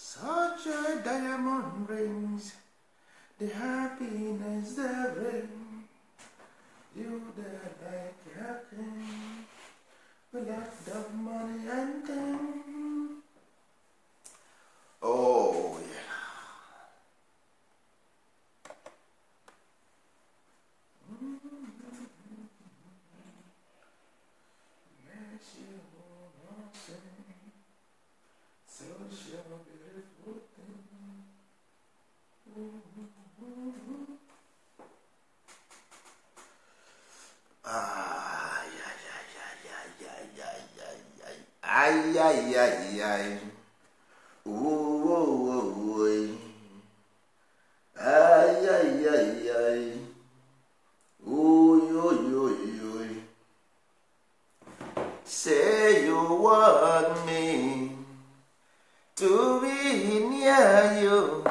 Such a diamond rings, the happiness that bring you that like a king, we left the money and thing. Oh yeah. Yes, you wanna sing, such a beautiful thing. Ah, yeah, yeah, yeah, yeah, yeah, yeah, yeah, yeah. Ay, ay, ay, ay. Ooh, ooh, ooh, ooh. Ay, ay, ay, ay. Ooh, ooh, ooh, ooh. Say you want me to be near you.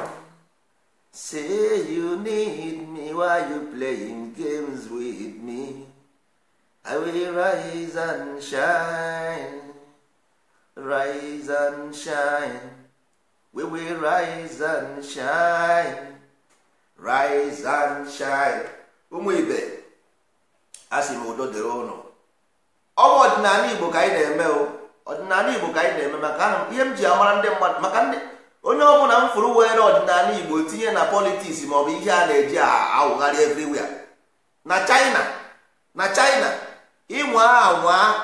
Say you need me while you playing games with me. I will rise and shine, rise and shine. We will rise and shine, rise and shine. Ụmụ ibe, a sị m udo dịrị ụnụ. Ọ bụ ọdịnala Igbo ka anyị na-eme o. Ọdịnala Igbo ka anyị na-eme maka ihe m ji amara ndị mmadụ maka ndị onye ọbụla m fụrụ were ọdịnala Igbo tinye na politiks maọbụ ihe a na-eji awụgharị everywhere. Na China ịnwa anwa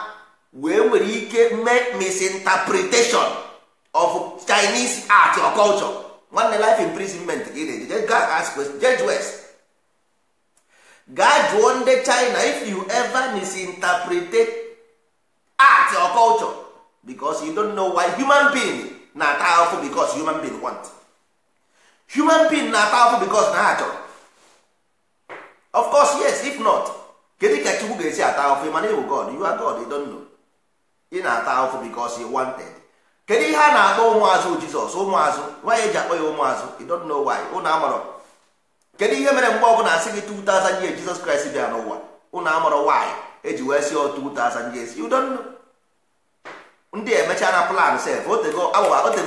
wee nwere ike make misinterpretation of Chinese art or culture. Nwanne life imprisonment ka ị na-eje Judge West gaa jụọ ndị China if you ever misinterpreted art or culture because you don't know why human being na-ata ahụhụ because human being want. Human being na-ata ahụhụ because na ha chọrọ. Of course yes, if not kedu ka Chukwu ga-esi ata ahụhụ mana ịbụ God, you are God, you don't know. Ị na-ata ahụhụ because you wanted. Kedu ihe a na-akpọ ụmụazụ Jizọs? Ụmụazụ nwa ya eji akpọ ya ụmụazụ, you don't know why. Ụnụ amarọ. Kedu ihe mere mgbe ọbụla asị gị 2000 years Jesus Christ bịa n'ụwa? Ụnụ amarọ why eji wee si 2000 years, you don't know. Ndị emecha na plan sef otego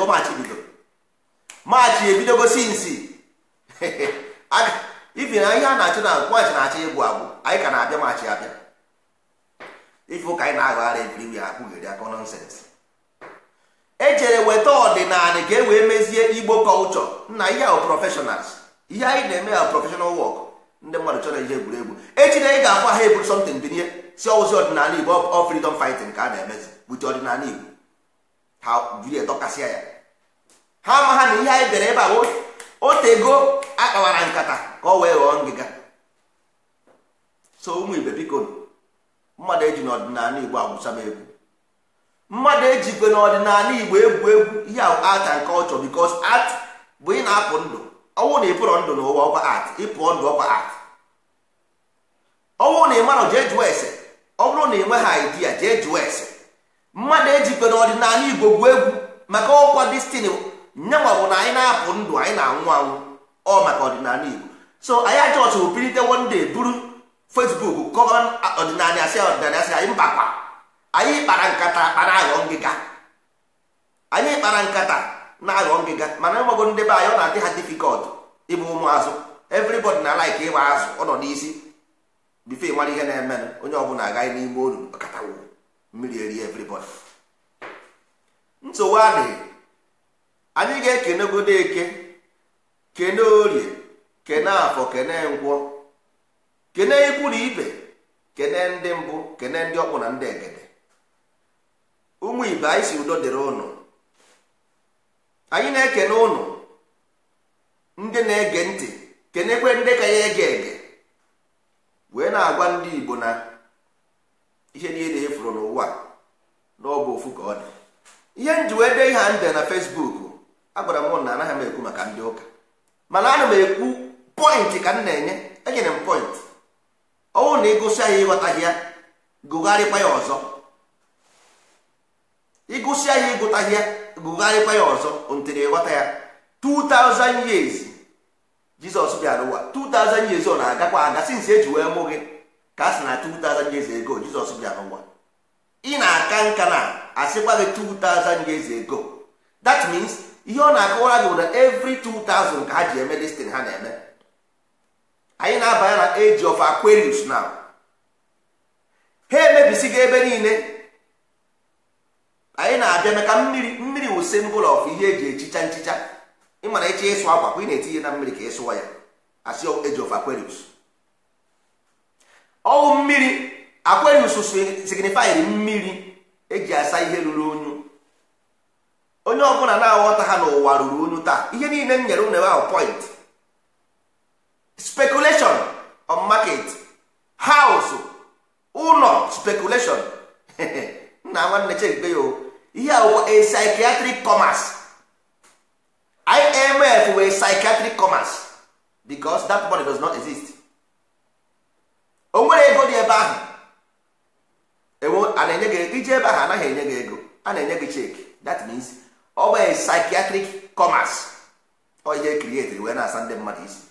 machi bido machi ebidogo sinsi ifi na ihe a na-achụ na machi na-achọ egwu agwụ anyị ka na-abịa machi abịa ife ụka anyị na-aghara ebiri ya akwụgheri aka nonsens. Ejere weta ọdịnala ka e wee mezie Igbo culture. Nna ihe ahụ professionals, ihe anyị na-eme ya professional work. Ndị mmadụ chọrọ ihe egwuregwu echina ị ga-akwa ha eburu something binye si ọwụzi ọdịnala Igbo ọ freedom fighting ka a na-emezi bute ọdịnala Igbo ha jiri edọkasịa ya ha ma ha na ihe anyị bịara ebe a otego akpawara nkata ka ọ wee ghọọ ngịga. So ụmụ ibe biko mmadụ eji n'ọdịnala Igbo agwụsa m egwu. Mmadụ ejikwe n'ọdịnala Igbo egwu ihe ahụ art and culture because art bụ ị na-apụ ndụ. Ọnwụ na ịpụrọ ndụ n'ụwa ọkwa art, ịpụọ ndụ ọkwa art. Ọnwụ na ịmara jee jụọ ese, ọ bụrụ na ị nweghị idea jee jụọ ese. Mmadụ ejikwe n'ọdịnala Igbo bụ egwu maka ọkwa destiny nyanwa bụ na anyị na-apụ ndụ anyị na-anwụ anwụ ọ maka ọdịnala Igbo. So anyị ajọsụ opilite one day buru Facebook kọva ọdịnala asị anyị mbakwa anyị kpara nkata kpara aghọ ngịga anyị kpara nkata na-aghọ ngịga mana enwego ndị be anyị ọ na-adị ha difficult ịbụ ụmụazụ. Everybody na like ịgba azụ ọ nọ n'isi bife nwere ihe na-eme onye ọbụla agaghị n'ime olu ọkatawo mmiri eri everybody. Nsogbu adịghị, anyị ga-ekenegodo Eke, kene Orie, kene Afọ, kene Nkwọ, kene ikwu na ibe, kene ndị mbụ, kene ndị ọkpụ na ndị egede. Ụmụ ibe anyị si udo dịrị ụnụ. Anyị na-ekene ụnụ ndị na-ege ntị, kenekwe ndị ka ya ege ege wee na-agwa ndị Igbo na ihe niile efuru n'ụwa n'ọbụ ofu ka ọ dị. Ihe nji wee dee ihe a nde na Facebook agwara m na anaghị m ekwu maka ndị ụka mana ana m ekwu point ka m na-enye. Enyere m point. Ọnwụ na ịgụsị ya ịghọtaghị ya gụgharịkwa ya ọzọ. Ịgụsị ya ịgụtaghị ya gụgharịkwa ya ọzọ ntiri ịghọta ya. 2000 years Jizọs bịara ụwa 2000 years ọ na-agakwa aga since eji wee mụ gị ka a sị na 2000 years ago Jizọs bịara ụwa. Ị na-aka nka na asịkwa gị 2000 years ago. That means ihe ọ na-akọwara gị bụ na every 2000 ka ha ji eme destin ha na-eme. Anyị na-abanye na age of Aquarius now. Ha emebisigo ebe niile. Anyị na-abịa maka mmiri wụ symbol of ihe eji echicha nchicha. Ị mara echi ịsụ akwa kwa ị na-etinye na mmiri ka ịsụwa ya asị age of Aquarius. Ọwụ mmiri Aquarius signifying mmiri eji asa ihe ruru unyu. Onye ọbụla na-aghọta ha n'ụwa ruru unyu taa. Ihe niile m nyere unu ebe ahụ point. Speculation on market, house, ụlọ speculation. Nna nwanne chekpe yo. Ihe a a psychiatric commerce. IMF were psychiatric commerce because that money does not exist. O nwere ego dị ebe ahụ. Ewo a na-enye gị ije ebe ahụ anaghị enye gị ego. A na-enye gị check. That means ọ bụ a psychiatric commerce. Ọ ihe create wee na-asa ndị mmadụ isi.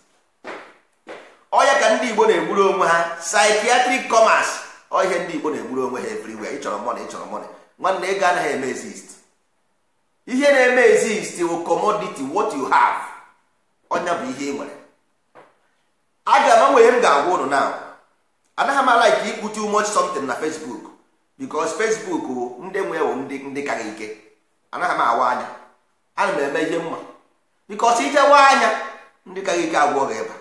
Ọ ya ka ndị Igbo na-egburu onwe ha psychiatric commerce. Ọ ihe ndị Igbo na-egburu onwe ha everywhere. Ịchọrọ money. Nwanne ego anaghị eme exist. Ihe na-eme exist wụ commodity, what you have. Ọnya bụ ihe ị nwere. Aga m nwere m ga-agwa ụnụ now. Anaghị m like ikwu too much something na Facebook because Facebook wụ ndị nwe wụ ndị ka gị ike. Anaghị m awa anya. Ana m eme ihe mma because ijewa anya ndị ka gị ike agwọ gị ebe.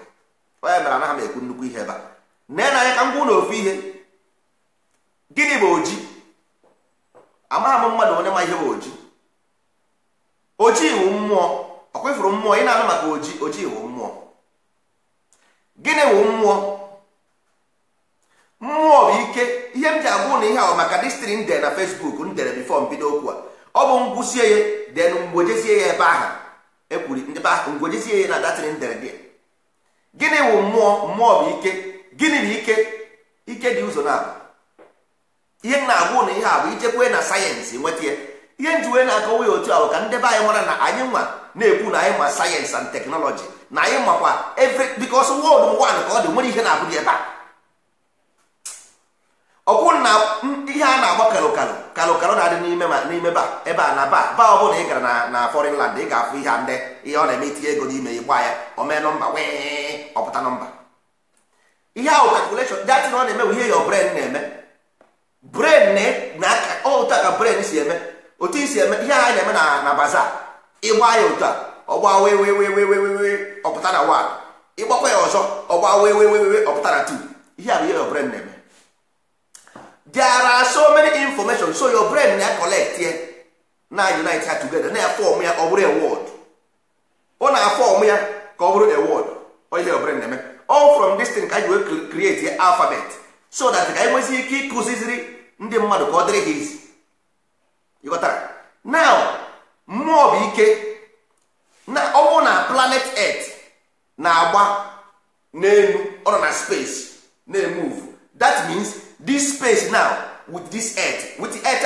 Onye mere anaghị m ekwu nnukwu ihe ebe a. Nne na anya ka m gwụ n'ofu ihe. Gịnị bụ oji? Amaghị m mmadụ onye ma ihe bụ oji. Oji wụ mmụọ. Ọ kwefuru mmụọ. Ị na-anụ maka oji wụ mmụọ. Gịnị wụ mmụọ? Mmụọ bụ ike. Ihe m ji agwụ na ihe ahụ maka distri nde na Facebook ndere bifo mbido okwu a. Ọ bụ ngwụsie ya den mgbojesie ya ebe ahụ ekwuri ndị be ahụ ngwojesie ya na datịrị ndere dị. Gịnị wụ mmụọ? Mmụọ bụ ike. Gịnị bụ ike? Ike dị ụzọ na-abụ. Ihe m na-agwụ na ihe a bụ ijekwe na sayensị nweta ya. Ihe njiwe na-akọwa ya otu ahụ ka ndị be anyị mara na anyị nwa na-ekwu na anyị ma sayensị and teknọlọji na anyị makwa because world one ka ọ dị nwere ihe na-abụ dị ebe a. Ọ bụrụ na ihe a na-agba kalụkalụ na-adị n'ime ebe a na ba ọ bụla ị gara na foreign land ị ga-afụ ihe ndị ihe ọ na-eme itinye ego n'ime ịgba ya o mee nọmba wee ọpụta nọmba. Ihe ahụ calculation datin ọ na-eme ihe your brain na-eme. Brain na otu a ka brain si eme otu isi eme ihe anyị na-eme na baza ịgba ya otu a ọgba wee ọpụta na 1 ịgbakwa ya ọzọ ọgba wee ọpụta na 2. Ihe a bụ ihe your brain na-eme. There are so many information so your brain na collect here na unite ha together na form ya ọ bụrụ a word. Ọ na form ya ka ọ bụrụ a word. Ọ ihe your brain na-eme. All from this thing ka you will create an alphabet so that ka enwezi ike ịkụziziri ndị mmadụ ka ọ dịrị ha izi. You got that? Now mmụọ bụ ike na ọ bụ na planet Earth na-agba n'elu ọ nọ na space na-emove. That means this space now with this Earth with the Earth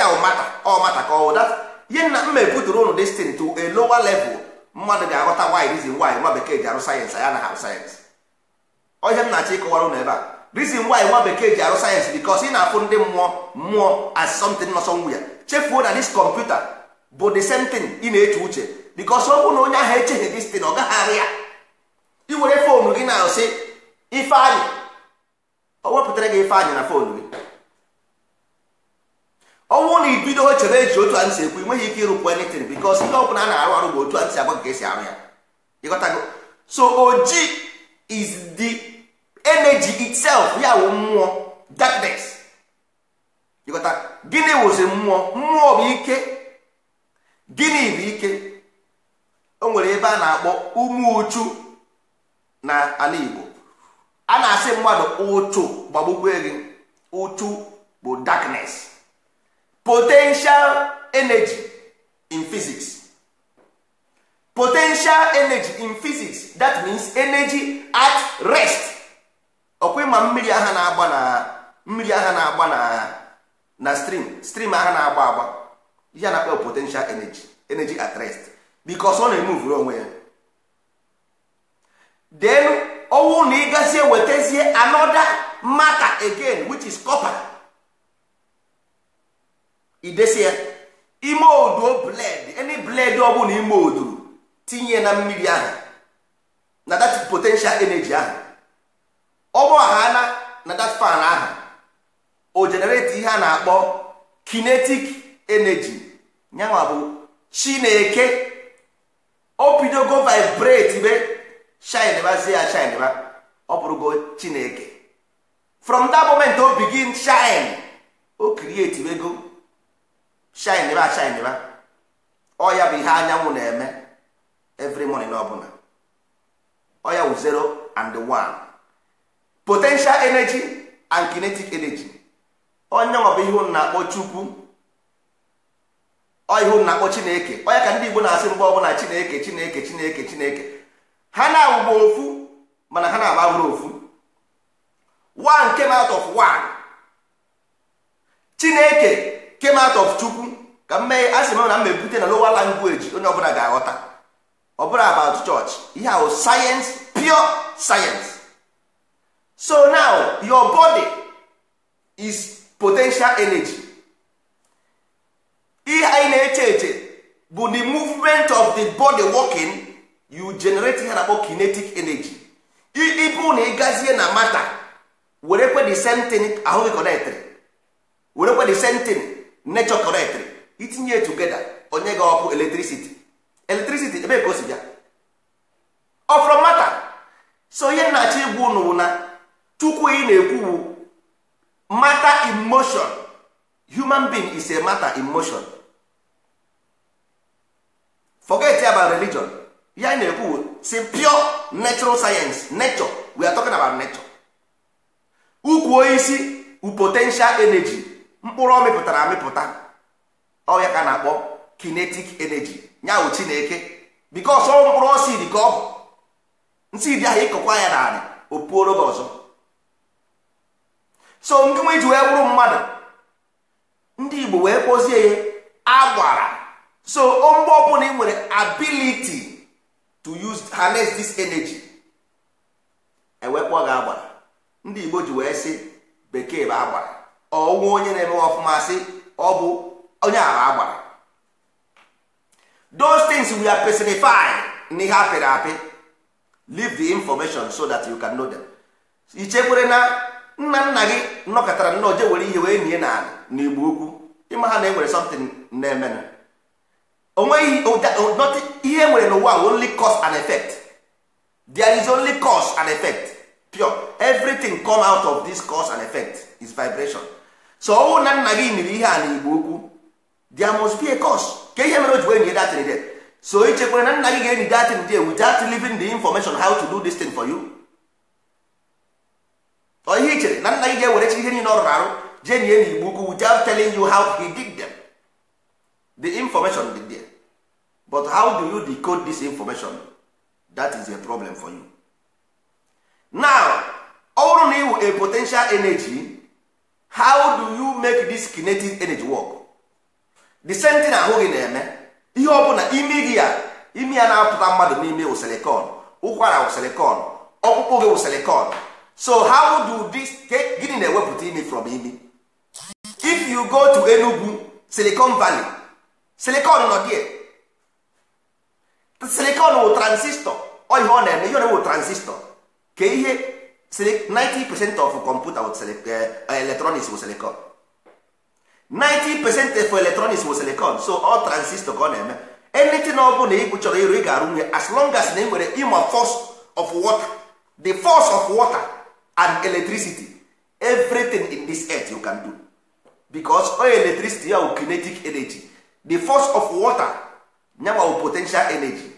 all matter ka ọ that ihe na mmepụtara ụnụ this thing to a lower level mmadụ ga-aghọta why reason why nwa bekee ji arụ sayensị ya na ha sayensị. Ọ ihe m na-achọ ịkọwara ụnụ ebe a reason why nwa bekee ji arụ sayensị because ị na-afụ ndị mmụọ as something nọ somewhere. Chefuo na this computer bụ the same thing ị na-eche uche because ọ bụ na onye ahụ echeghị this thing ọ gaghị arụ ya. I were fonu gị na sị Ifeanyị o wepụtara gị Ifeanyị na fonu gị. Ọ bụrụ na ibido chere eji otu a nsi ekwu nweghị ike ịrụpụ anything because ihe ọ bụla a na-arụ arụ bụ otu a nsi agwa ka esi arụ ya. Ịghọtago? So oji is the energy itself ya wụ mmụọ darkness. Ịghọta? Gịnị wụzi mmụọ? Mmụọ bụ ike. Gịnị bụ ike? O nwere ebe a na-akpọ ụmụ uchu na ala Igbo. A na-asị mmadụ ụchụ gbagbukwe gị. Ụchụ bụ darkness. Potential energy in physics. Potential energy in physics, that means energy at rest. Ọkwa ma mmiri aha na-agba na stream aha na-agba ihe a na-akpọ potential energy at rest because ọ na-emove onwe ya. Then ọwụ na ịgazie wetazie another matter again which is copper. Idesia ime odo bled any bled ọ bụ na ime oduru tinye na mmiri ahụ na that potential energy ahụ ọgbọ ha na that fan ahụ o generate ihe a na-akpọ kinetic energy. Nyanwa bụ Chineke o bidogo vibrate be shine bazie ya shine ba ọ bụrụgo Chineke. From that moment o begin shine o create bego shine ba ọ ya bụ ihe anyanwụ na-eme every morning ọbụla. Ọ ya wụ 0 and 1 potential energy and kinetic energy. Onye nwa bụ ihe unu na-akpọ Chukwu, ọ ihe unu na-akpọ Chineke. Onye ka ndị Igbo na-asị mgbe ọbụla Chineke Chineke Chineke Chineke. Ha na-awụgbo ofu mana ha na-agbaburu ofu. One came out of one. Chineke came out of Chukwu. Ka mme asị m na mmebute na lower language onye ọbụla ga-aghọta. Ọ bụrụ about church. Ihe ahụ science, pure science. So now your body is potential energy. Ihe anyị na-eche eche bụ the movement of the body working, you generate ihe na-akpọ kinetic energy. Ịbụ na ịgazie na mata werekwe the same thing ahụ gị connected, werekwe the same thing nature connected, itinye together onye ga ọkụ electricity. Electricity ebe ka o si bịa? Ọ from matter. So ihe na-achọ igwu unu na Chukwu ị na-ekwu matter in motion. Human being is a matter in motion. Forget about religion. Ya na-ekwu say pure natural science. Nature. We are talking about nature. Ukwu oisi u potential energy. Mkpụrụ ọ mịpụtara amịpụta. Ọ ya ka na-akpọ kinetic energy. Nya u Chineke. Because ọ mkpụrụ osi dị ka ọ bụ. Nsị dị ahụ ịkọkwa ya n'anị o puoro gị ọzọ. So nke nwe ji wee bụrụ mmadụ, ndị Igbo wee kpọzie ya agbara. So mgbe ọbụla ị nwere ability to use harness this energy, ewekpọ gị agbara. Ndị Igbo ji wee sị bekee bụ agbara. Ọnwa onye na-eme ọfụma sị ọ bụ onye ara agbara. Those things we are personified n'ihe apịrị apị. Leave the information so that you can know them. Ichekwere na nna gị nnọkọtara nnọọ je were ihe wee nie na n'Igbo ukwu, ịma ha na enwere something na-emenụ. Onweghị ihe nwere n'ụwa only cause and effect. There is only cause and effect. Pure. Everything come out of this cause and effect is vibration. So ọwụ na nna gị niri ihe a n'Igbo ukwu, there must be a cause. Ka ihe mere o ji wee nie datin there. So ichekwere na nna gị ga-eni datin there without leaving the information how to do this thing for you. Ọ ihe ichere na nna gị ga-ewerechi ihe niile ọ rụrụ arụ jee nie n'Igbo ukwu without telling you how he did them. The information is there. But how do you decode this information? That is a problem for you. Now, ọ bụrụ na iwu a potential energy, how do you make this kinetic energy work? The same thing ahụ gị na-eme. Ihe ọ bụla imi ya na-apụta mmadụ n'ime wụ silicon, ụkwara wụ silicon, ọkpụkpụ gị wụ silicon. So how do this gịnị na-ewepụta imi from imi? If you go to Enugu, Silicon Valley, silicon nọ there. Silicon wụ transistor. Ọ ihe ọ na-eme, ihe ọ na-ewu transistor. Ka ihe 90% of computer with electronics wụ silicon. 90% of electronics wụ silicon. So all transistor ka ọ na-eme. Anything ọ bụla ị chọrọ ịrụ ị ga-arụ nwunye as long as na enwere ịma force of water. The force of water and electricity, everything in this earth you can do. Because oil electricity is kinetic energy. The force of water nyawa potential energy.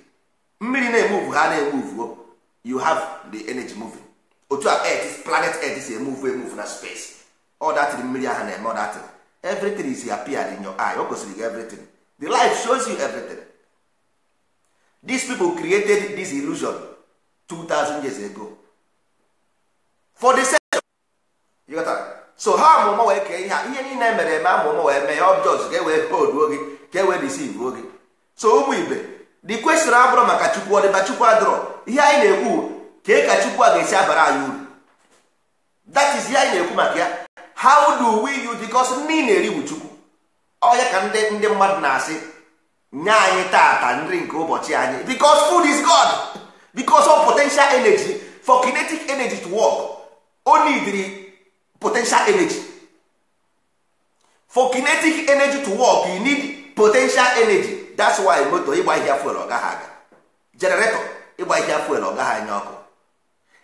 Mmiri na-emove ha na-emove, you have the energy moving. Otu a earth, planet earth is a move na space. All that mmiri ha na-eme, all that everything is appeared in your eye. O gosiri everything. The life shows you everything. These people created this illusion 2000 years ago for the sake. You got that? So ha amụma wee kee ihe niile mere eme amụma wee mee objects ka e wee hold oge ka e wee deceive oge. So ụmụ ibe, the question abụrụ maka Chukwu ọdịba Chukwu adịrọ. Ihe anyị na-ekwu ka Chukwu a ga-esi abara anyị uru. That is ihe anyị na-ekwu maka ya. How do we use, because ndị na-eri bụ Chukwu. Ọ ya ka ndị mmadụ na-asị nye anyị tata nri nke ụbọchị anyị, because food is God, because of potential energy. For kinetic energy to work, o need potential energy. For kinetic energy to work, you need potential energy. That's why motor ịgba ihe fuel ọ gaghị aga, generator ịgba ihe fuel ọ gaghị anya ọkụ,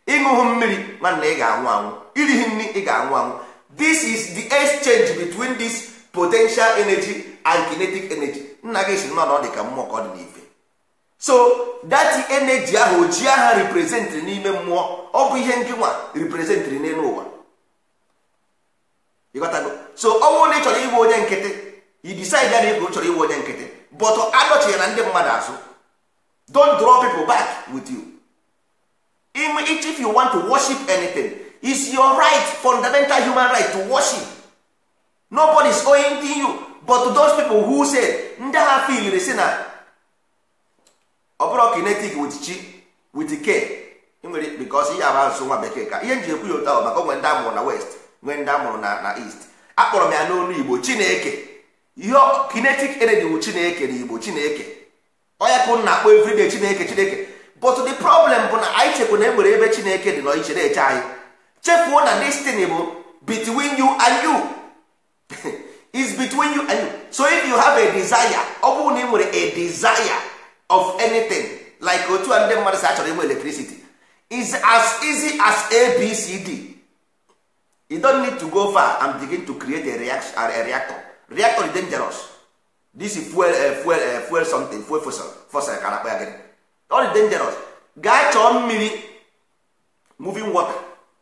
ịṅụhụ mmiri nwanne ị ga-anwụ anwụ, irighi nri ị ga-anwụ anwụ. This is the exchange between this potential energy and kinetic energy. Nna gị si nọ na ọ dị ka mmụọ ka ọ dị n'ife. So that energy ahụ oji aha representịrị n'ime mmụọ, ọ bụ ihe nke nwa representịrị n'elu ụwa. ịghọtago? So ọ bụrụ na ị chọrọ ịbụ onye nkịtị, you decide na ị chọrọ ịbụ onye nkịtị, but adọchie na ndị mmadụ azụ. Don't draw people back with you. If you want to worship anything, it's your right, fundamental human right to worship. Nobody is owing to you. But to those people who say ndị ha feel say na ọ bụrụ kinetic with chi with k, because ihe aba asụ nwa bekee ka ihe nji ekwu ya ụta maka onwe ndị amụrụ na west, nwee ndị amụrụ na east. Akpọrọ m ya n'olu Igbo Chineke. Ihe kinetic energy bụ Chineke na Igbo Chineke. Onye ka na-akpọ everyday Chineke. But the problem bụ na anyị chekwa na enwere ebe Chineke dị n'iche na-eche anyị. Chefuo na destiny bụ between you and you. Is between you and you. So if you have a desire, ọ bụrụ na ị nwere a desire of anything, like otu a ndị mmadụ si achọrọ inwe electricity, is as easy as ABCD. You don't need to go far and begin to create a reactor. Reactor is dangerous. This is fuel something, fuel fossil ka na-akpọ ya gịnị. All is dangerous. Gaa chọọ mmiri, moving water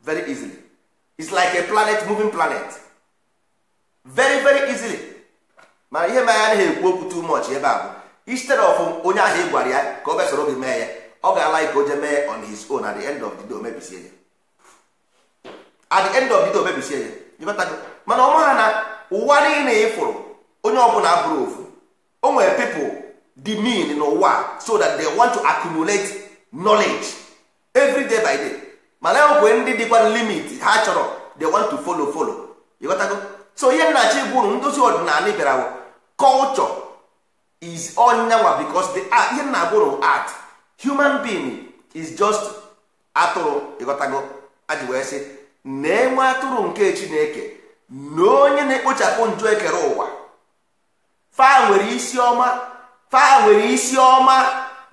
very easily. It's like a planet, moving planet. Very very easily. Mana ihe mere anaghị ekwu okwu too much ebe a bụ, instead of onye ahụ ị gwara ya ka ọ besoro gị mee ya, ọ ga-ala ka o jee mee on his own. At the end of the day omebisie ya. At the end of the day omebisie ya. Mana ọ maha na ụwa niile ịfụrụ onye ọbụla abụrụ ofu. O nwere people the mean n'ụwa so that they want to accumulate knowledge every day by day. Mana enwekwe ndị dịkwa limit ha chọrọ, they want to follow. Ịghọtago? So ihe nnachi gwuru ndozi ọdịnala bịara culture is onyanwa, because the art, ihe nna gwuru art, human being is just atụrụ. Ịghọtago? Aji wee sị na-enwe atụrụ nke Chineke na onye na-ekpochapụ njọ ekere ụwa. Fa nwere isi ọma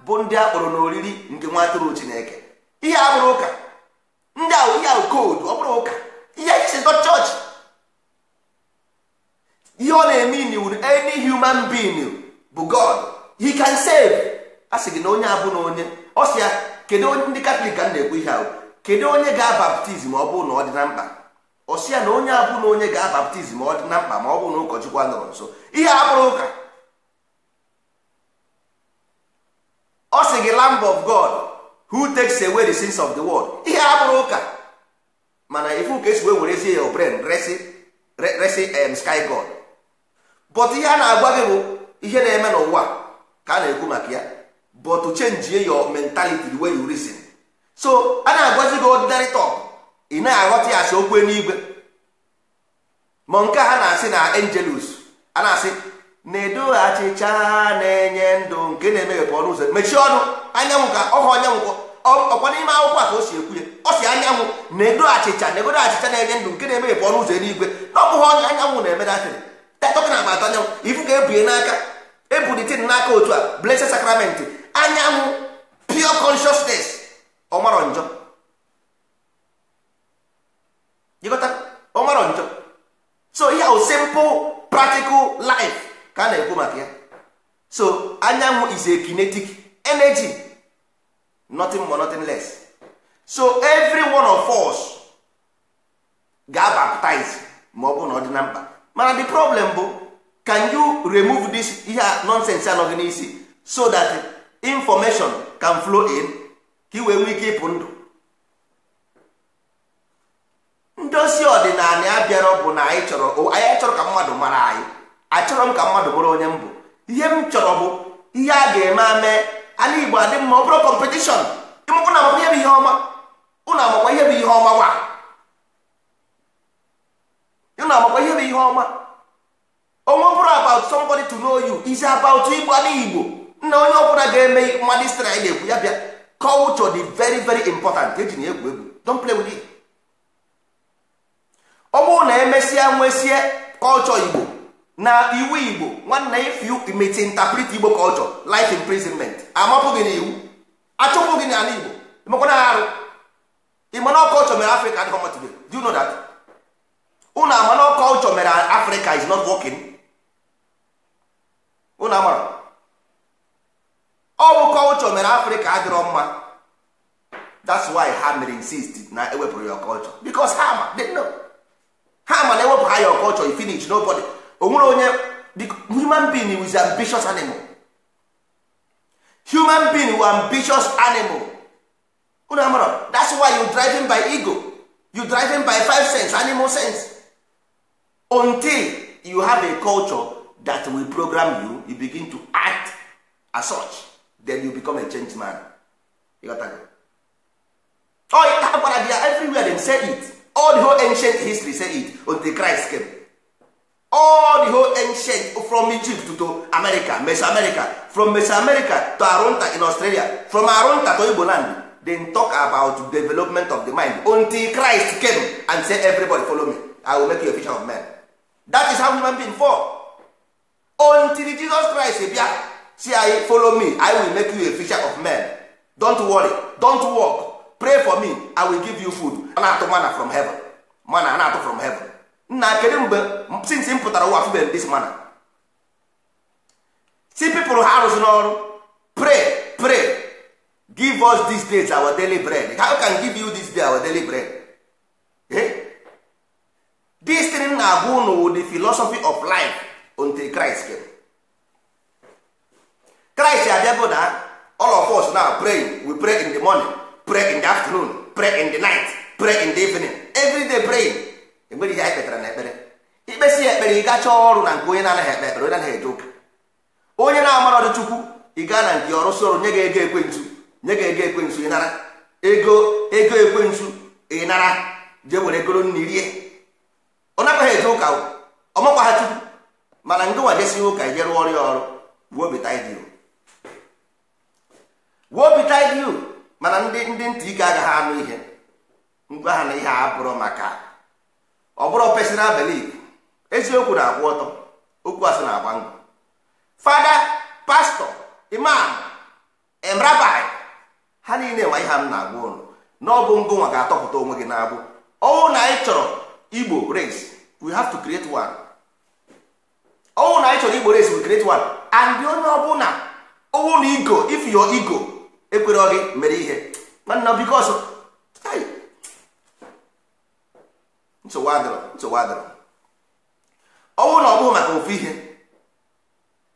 bụ ndị akpọrọ n'oriri nke nwa atụrụ Chineke. Ihe abụrụ ụka ndị ahụ, ihe ahụ koodu, ọ bụrụ ụka, ihe isi dọ chọọchị. Ihe ọ na-eme iwu any human being bụ God, he can save. A sị gị na onye abụ na onye, ọ sị ya kedu onye ndị Katọlik ka na-ekwu ihe ahụ, kedu onye ga-abaptizim ọ bụrụ na ọ dị na mkpa. Ọ sị ya na onye abụ na onye ga-abaptizim ọ dị na mkpa ma ọ bụrụ na ụkọchukwu anọrọ nso. Ihe abụrụ ụka. Ọ sị gị Lamb of God who takes away the sins of the world. Ihe abụrụ ụka. Mana ifu ka esi wee werezie ya brain resi sky god. But ihe a na-agwa gị bụ ihe na-eme n'ụwa ka a na-ekwu maka ya, but to change your mentality the way you reason. So a na-agwazi gị ordinary talk, ị na-aghọta ya asị okwu n'igwe. Ma nke ha na-asị na Angelus, a na-asị na-edo achịcha na-enye ndụ nke na-emeghepụ ọnụ ụzọ. Mechie ọnụ, anyanwụ ka ọhụ anyanwụ ọkwa n'ime akwụkwọ a ka o si ekwu ya. Ọ si anyanwụ na-edo achịcha na-enye ndụ nke na-emeghepụ ọnụ ụzọ n'igwe. Na ọ bụghị onye anyanwụ na-eme datịrị. Talking about anyanwụ, ifu ka ebunye n'aka, ebunitin n'aka otu a, blessed sacrament, anyanwụ, pure consciousness, ọmarọ njọ. Ịghọta? Ọmarọ njọ. So ihe ahụ simple practical life ka a na-ekwu maka ya. So anyanwụ is a kinetic energy, nothing more nothing less. So every one of us ga-baptize ma ọ bụ na ọ dị na mkpa. Mana the problem bụ, can you remove this ihe nonsense anọghị n'isi so that information can flow in ka i wee nwee ike ịpụ ndụ. Ndozi ọdịnala abịara bụ na anyị chọrọ ka mmadụ mara anyị. Achọrọ m ka mmadụ bụrụ onye mbụ. Ihe m chọrọ bụ ihe a ga-eme ame ala Igbo adị mma, ọ bụrụ competition. Ịmụkwụ na amakwa ihe bụ ihe ọma, ụnụ amakwa ihe bụ ihe ọma wa. Ọ onwe bụrụ about somebody to know you, is about Igbo na Igbo. Na onye ọbụla ga-eme mmadụ sitere anyị na-ekwu ya bịa. Culture dị very very important. Eji na egwu egwu. Don't play with it. Ọ bụrụ na emesịa nwesie culture Igbo na iwu Igbo, nwanne, if you misinterpret Igbo culture, life imprisonment, amapụ gị n'iwu, achụpụ gị n'ala Igbo, imekwana arụ. Imano culture mere Africa adịghị mma today. Do you know that? Una amano culture mere Africa is not working. Una amara. Ọ bụ culture mere Africa adịrọ mma. That's why ha mere insist na ewepụrụ your culture. Because ha they know. Ha ma na ewepụ ha your culture, you finish, nobody. Onwere onye, human being is an ambitious animal. Human being is an ambitious animal. Una amara. That's why you driving by ego. You driving by 5 sense, animal sense. Until you have a culture that will program you, you begin to act as such. Then you become a changed man. You got that? Oh, they are everywhere. They say it. All the whole ancient history say it until Christ came. All the whole ancient, from Egypt to America, Mesoamerica, from Mesoamerica to Arunta in Australia, from Arunta to Igbo land, they talk about the development of the mind until Christ came and said, everybody follow me. I will make you a fisher of men. That is how human being fall. Until Jesus Christ said, yeah, see, I follow me, I will make you a fisher of men. Don't worry, don't work. Pray for me, I will give you food. Anato manna from heaven. Manna anato from heaven. Na kedu mgbe since him pụtara ụwa afụbeghị this manna. See people ha arụsị n'ọrụ. Pray. Give us these days our daily bread. How can give you this day our daily bread? Eh? This thing na-agwa unu the philosophy of life until Christ came. Christ abịago na all of us now praying. We pray in the morning, pray in the afternoon, pray in the night, pray in the evening. Every day praying. Enwere ihe anyị kpetara na ekpere. Ikpesi ekpere ị gacha ọrụ na nke onye na-anaghị ekpe ekpere, onye anaghị eje ụka. Onye na-amara ọdụ Chukwu, ị gaa na nke ọrụ soro nye ga-ego ekwensu, nye ga-ego ekwensu ị nara. Ego ekwensu ị nara, jee were egoro nri rie. Ọ nakwaghị eje ụka, ọ makwa ha Chukwu. Mana nke nwa jesi ụka ije rụọ ọrụ ya ọrụ, wuo bita idiu. Mana ndị ntị ike agaghị anụ ihe. Ngwa ha na ihe a bụrụ maka ọ bụrụ personal belief. Eziokwu na-akwụ ọtọ, okwu asị na-agba ngụ. Fada, pastor, imam, rabbi, ha niile nwa ihe a m na-agwa ụnụ na ọ bụ ngụ nwa ga-atọpụta onwe gị na-abụ. Ọwụ na anyị chọrọ Igbo race, we have to create one. Ọwụ na anyị chọrọ Igbo race, we create one. And onye ọbụla ọwụ na ego, if your ego ekwere gị mere ihe mana because nsogbu adịrọ. Ọnwụ na ọ bụghị maka ofu ihe,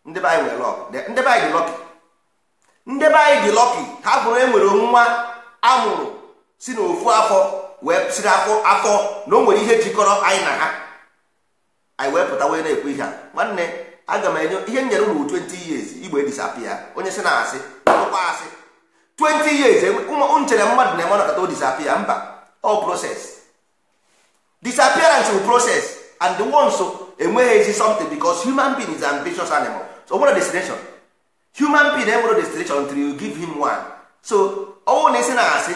ndị be anyị nwere lọk, ndị be anyị dị lọki. Ndị be anyị dị lọki, ha bụrụ enwere nwa amụrụ si n'ofu afọ wee siri afọ na o nwere ihe jikọrọ anyị na ha. Anyị wee pụta wee na-ekwu ihe a. Nwanne, aga m enye ihe nyere uru 20 years Igbo edisapịa. Onye si na asị ọkwa asị 20 years nchere mmadụ na-eme ọnọkọta o disapịa. Mba, all process. Disappearance will process, and the one so enweghị something because human being is an ambitious animal. So what a destination? Human being enwere destination until you give him one. So ọnwụ na isi na-asị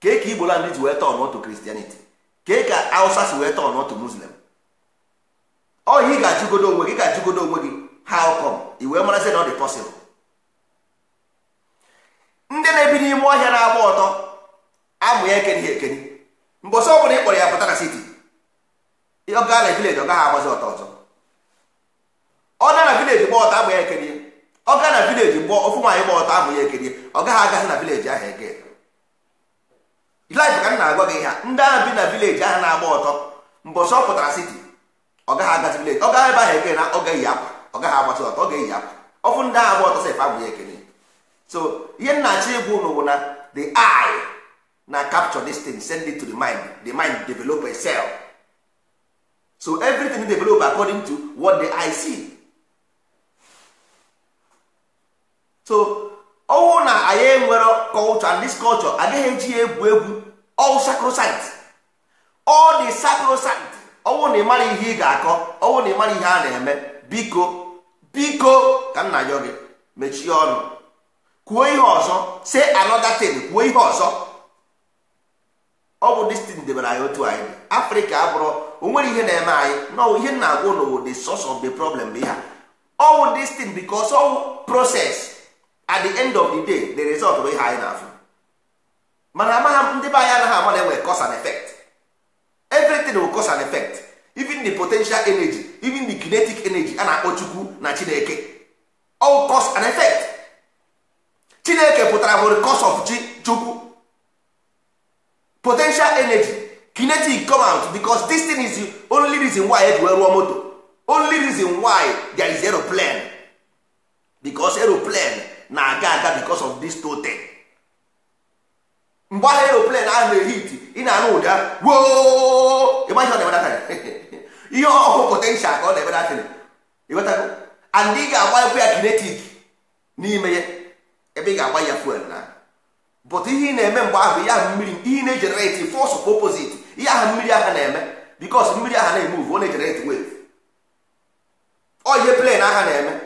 ka Igbo land ji wee turn to Christianity, ka Hausa si wee turn to Muslim. Ọ ị ga-ajụgodo onwe gị how come i wee mara sị na ọ dị possible. Ndị na-ebi n'ime ọhịa na-agba ọtọ amụ ya ekeni mbọsị ọ bụla ị kpọrọ ya pụta na city, ọ gaa na village ọ gaghị agbazi ọtọ ọzọ. Ọ gaa na village gba ọtọ agba ya ekeni, ọ gaa na village gba ofu nwaanyị gba ọtọ amụ ya ekeni, ọ gaghị agaghị na village ahụ ege. Life ka m na-agwa gị ha, ndị ahụ bi na village ahụ na-agba ọtọ mbọsị ọ pụtara city ọ gaghị agazi village, ọ gaghị ebe ahụ ege na ọ gaghị akwa, ọ gaghị agbazi ọtọ, ọ ga-eyi akwa. Ọfụ ndị ahụ agba ọtọ sef amụ ya ekeni. So ihe nnachi egwu unu bụ na the eye na capture this thing, send it to the mind develop a cell. So everything develop according to what the eye see. So ọwụ na anyị enwere culture, and this culture agaghị eji egwu all sacrosanct, all the sacrosanct. Ọwụ na ịmara ihe ị ga-akọ, ọwụ na ịmara ihe a na-eme, biko ka nna ya gị mechie ọnụ, kwuo ihe ọzọ, say another thing, kwuo ihe ọzọ. Ọ bụ destin debere anyị otu anyị. Afrịka abụrụ onwere ihe na-eme anyị, no, ihe na-agwa ụlọ the source of the problem bụ ihe. Ọ bụ destin because all process at the end of the day the result bụ ihe anyị na-afụ. Mana amaghị ndị be anyị anaghị ama na enwere cause and effect. Everything will cause and effect. Even the potential energy, even the kinetic energy a na-akpọ Chukwu na Chineke, all cause and effect. Chineke pụtara for the cause of Chukwu. Potential energy, kinetic come out because this thing is the only reason why eji wee rụọ moto. Only reason why there is aeroplane, because aeroplane na-aga because of this two thing. Mgbe ahụ aeroplane ahụ na-ehit, ị na-anụ ụda woo, ịmaghị ọ na-emedata ihe ọkụ potential ka ọ na-emedata ịghọtago, and ị ga-agba ya kinetic n'ime ya ebe ị ga-agba ya fuel na, but ihe ị na-eme mgbe ahụ ihe ahụ mmiri, ihe na-egenerate force of opposite, ihe ahụ mmiri ahụ na-eme because mmiri ahụ na-emove, ọ na-egenerate wave, ọ ihe plane ahụ na-eme.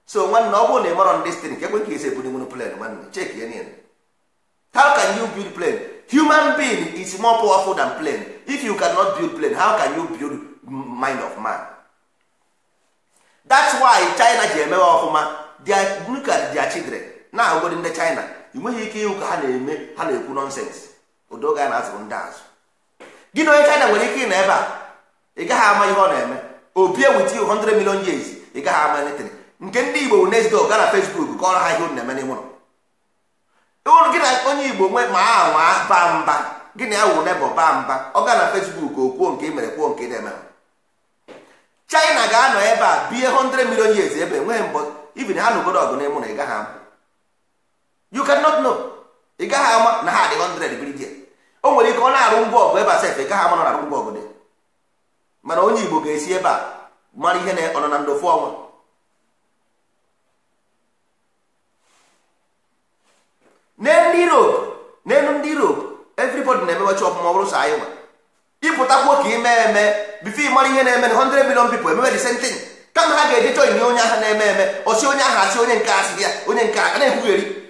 So nwanne ọ bụrụ na ị mara ndestin ka ekwe ka esi ebuli nwere plane, nwanne check ya niile. How can you build plane? Human being is more powerful than plane. If you cannot build plane, how can you build mind of man? That's why China ji emewe ọfụma. Look at their children. Na agodi ndị China, ị nweghị ike ịhụ ka ha na-eme, ha na-ekwu nonsense. Odoga na-azụ ndị azụ. Gị na onye China nwere ike ị na ebe a, ị gaghị ama ihe ọ na-eme. Obie with you 100 million years, ị gaghị ama anything. Nke ndị Igbo next door ga na Facebook kọrọ ha ihe unu na-eme n'ime ụlọ. Ụlọ gị na onye Igbo nwe ma anwa ba mba, gị na ya wụ nebo ba mba, ọ ga na Facebook okwuo nke mere kwuo nke na-eme. China ga-anọ ebe a bie 100 million years ebe enweghị mbọ, even ha nụgodo ọgụ n'ime ụlọ, ị gaghị ama. You cannot know. Ị gaghị ama na ha dị 100 biri die. O nwere ike ọ na-arụ ngwa ọgụ ebe a sef, ị gaghị ama na arụ ngwa ọgụ dị. Mana onye Igbo ga-esi ebe a mara ihe na-ọnọ na ndofu ọnwa. N'elu ndị Europe, everybody na-emewachi ọfụma ọbụrụ sa anyị nwa. Ịpụtakwuo ka ime eme bifo ị mara ihe na-eme na 100 million people emewe the same thing. Kama ha ga-eje join onye ahụ na-eme eme, osi onye ahụ asị onye nke asị ya, onye nke a na-ekwugheri.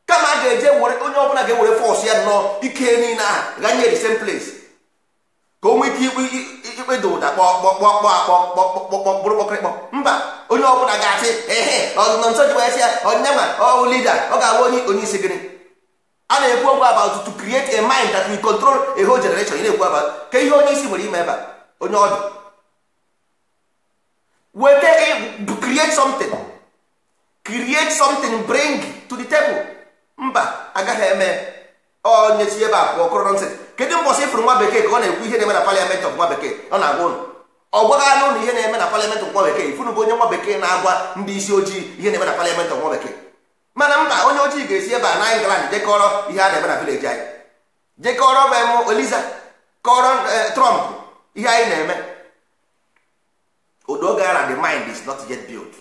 Kama a ga-eje were onye ọbụla ga-ewere force ya nnọọ ike niile ahụ ganye the same place, ka o nwee ike ikpedo ụda kpọkpọkpọkpọkpọkpọkpọkpọkpọkpọkpọ. Mba, onye ọbụla ga-asị ehe ọdụnọ nso ji wee sị ya ọdịnyanwa ọ leader, ọ ga-abụ onye isi gịnị. A na-ekwu okwu about to create a mind that will control a whole generation. Ị na-ekwu about ka ihe onye isi nwere ime ebe a, onye ọdụ wete create something bring to the table. Mba, agaghị eme onye si ebe a pụọ kọrọ nọnsens. Kedu mbọsị ịfụrụ nwa bekee ka ọ na-ekwu ihe na-eme na parliament of nwa bekee? Ọ na-agwa ụnụ ọ gwaghị anụ na ihe na-eme na parliament of nwa bekee. Ifunu bụ onye nwa bekee na-agwa ndị isi ojii ihe na-eme na parliament of nwa bekee. Mana mba, onye ojii ga-esi ebe a na England jekọrọ ihe a na-eme na village anyị, jekọrọ bụ Eliza kọrọ Trump ihe anyị na-eme. Odoga na the mind is not yet built.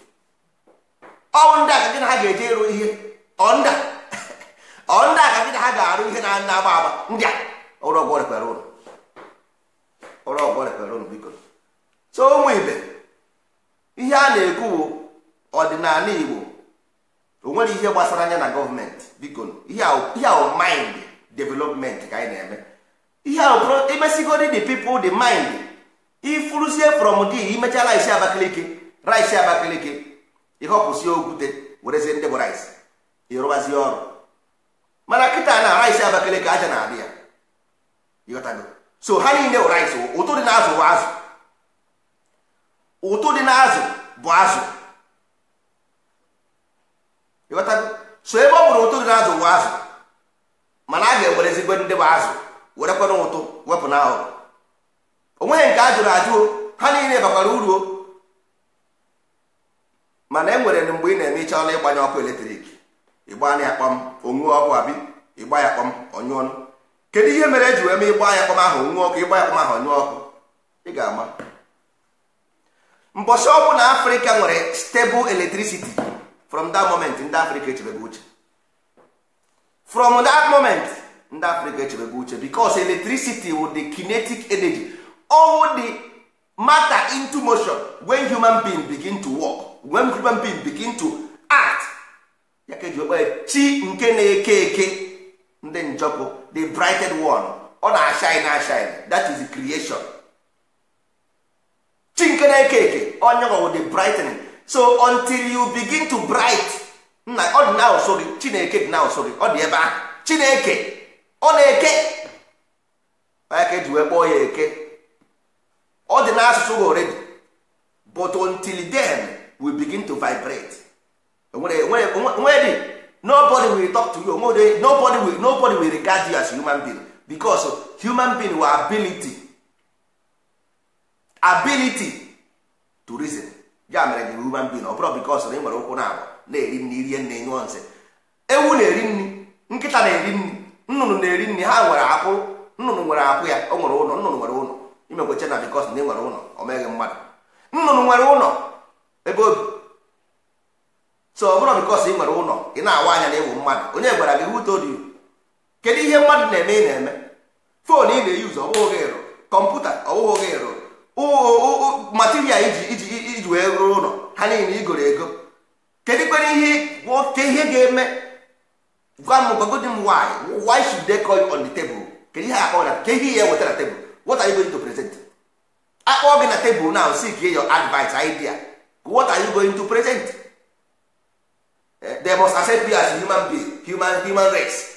Ọ ndị aka gị na ha ga-eje ịrụ ihe ọnda aka gị na ha ga-arụ ihe na-agba agba ndị a ọrụ ọgwọ rekwere ụlọ biko. So ụmụ ibe, ihe a na-ekwu bụ ọdịnala Igbo, o nwere ihe gbasara anya na gọọmenti biko. Ihe ahụ mind development ka anyị na-eme. Ihe ahụ imesigodi the people the mind, ifuruzie from the imechala isi Abakaliki ịhọpụsie Okwute werezie ndị bụ rice ịrụbazie ọrụ. Mana kịta na rice Abakaliki aja na-adị ya, ịghọtago. So ha niile bụ rice, ụtụ dị n'azụ bụ azụ, ụtụ dị n'azụ bụ azụ, ịghọtago. So ebe ọ bụrụ ụtụ dị n'azụ bụ azụ, mana a ga-ewerezigwe ndị bụ azụ werekwana ụtụ wepụ n'ahụ. O nweghị nke a jụrụ ajụ, ha niile bakwara uru. Mana e nwere mgbe ị na-eme iche ọnụ ịgbanye ọkụ eletrik, ịgba ya kpọm onwe ọkụ abi, ịgba ya kpọm ọnyụ ọnụ. Kedu ihe mere eji wee mee ịgba ya kpọm ahụ onwe ọkụ, ịgba ya kpọm ahụ ọnyụ ọkụ? Ị ga-ama mbọchị ọ bụ na Afrịka nwere stable electricity, from that moment ndị Afrịka echebebe uche. From that moment ndị Afrịka echebebe uche, because electricity with the kinetic energy, all the matter into motion when human being begin to work, when human being begin to act. Ya ka eji ekpe chi nke na-eke eke ndị njọkụ, the brighted one, ọ na-ashine, that is the creation. Chi nke na-eke eke onye ọwụ the brightening. So until you begin to bright, nna ọ dị na ụsọ gị, Chineke dị na ụsọ gị, ọ dị ebe ahụ, Chineke ọ na-eke, onye ka eji wee kpọọ ya eke. Ọ dị n'asụsụ gị already, but until then we begin to vibrate. Nobody will talk to you, nobody will regard you as human being, because human being were ability to reason. Ya mere gị human being, ọ bụrụ because na ị nwere ụkwụ na-abụ na-eri nri, irie nne, nyụọ nsị. Ewu na-eri nri, nkịta na-eri nri, nnụnụ na-eri nri, ha nwere akwụ, nnụnụ nwere akwụ ya, o nwere ụlọ, nnụnụ nwere ụlọ. Imekweche na because na ị nwere ụlọ, o meghị mmadụ. Nnụnụ nwere ụlọ ebe obi. So ọ bụrụ because ị nwere ụlọ, ị na-awa anya na ịwụ mmadụ. Onye gwara gị who told you? Kedu ihe mmadụ na-eme ị na-eme? Phone ị na-eyuzu ọbụghị gị ero, kọmputa ọbụghị gị ero, material iji wee rụọ ụlọ ha niile igoro ego. Kedu kwere ihe ga-eme? Gwa m, gwagodi m why should they call you on the table? Kedu ihe akpọ na ke ihe ya wetara table? What are you going to present? Akpọ gị na table now, seek your advice, idea. What are you going to present? They must accept you as a human being, human race.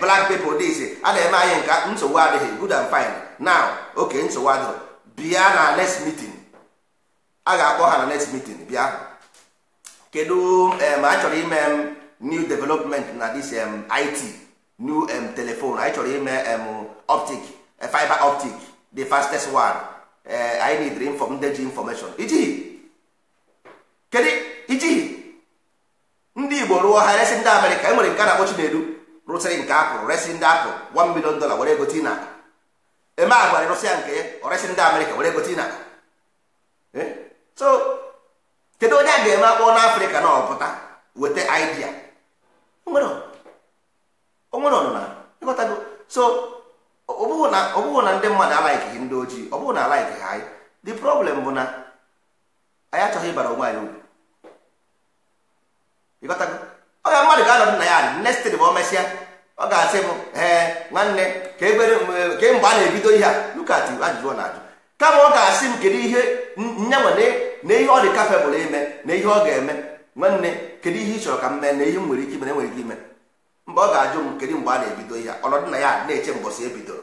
Black people this, a na-eme anyị nka, nsogbu adịghị, good and fine. Now, okay, nsogbu adịghị, bịa na next meeting. A ga-akpọ ha na next meeting, bịa. Kedu a chọrọ ime new development na this IT, new telephone, anyị chọrọ ime optic, fiber optic, the fastest one. I need information. Ijighị. Kedu ijighị? Ndị Igbo rụọ ha resi ndị Amerịka, enwere nke na-akpọ Chinedu rụsịrị nke Apple, resi ndị Apple $1 million were ego tina. Eme agwara Rụsịa nke ya, o resi ndị Amerịka were ego tina. So kedu onye a ga-eme akpọ n'Afrịka na ọpụta weta idea? Onwere ọnụ na ịghọtago. So ọ bụghị na ndị mmadụ alaikighi ndị ojii, ọ bụghị na alaikighi anyị. The problem bụ na anyị achọghị ịbara onwe anyị uru. Ịghọtago? Ọ ga mmadụ ga-anọdụ na ya next thing bụ o mesịa, ọ ga-asị m nwanne ka mgbe a na-ebido ihe a, look at ajụjụ ọ na-ajụ, kama ọ ga-asị m kedu ihe nyanwa na ihe ọ dị capable ime na ihe ọ ga-eme. Nwanne kedu ihe ị chọrọ ka m mee na ihe m nwere ike ime na enwere ike ime. Mgbe ọ ga-ajụ m kedu mgbe a na-ebido ihe a, ọnọdụ na ya na-eche mbọsị ebidoro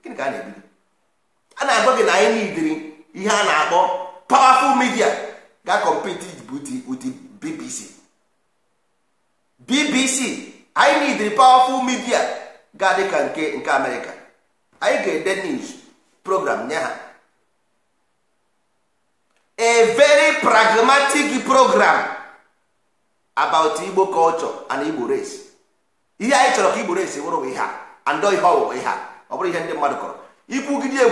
gịnị ka a na-ebido? A na-agwa gị na anyị n'idiri ihe a na-akpọ powerful media ga compete with BBC. Anyị n'idiri powerful media ga dị ka nke Amerịka. Anyị ga-ede news program nye ha, a very pragmatic program about Igbo culture and Igbo race. Ihe anyị chọrọ ka Igbo race bụrụ ihe a, andọ ihe ọwụwa ihe a, ọ bụrụ ihe ndị mmadụ kọrọ. Ikwugide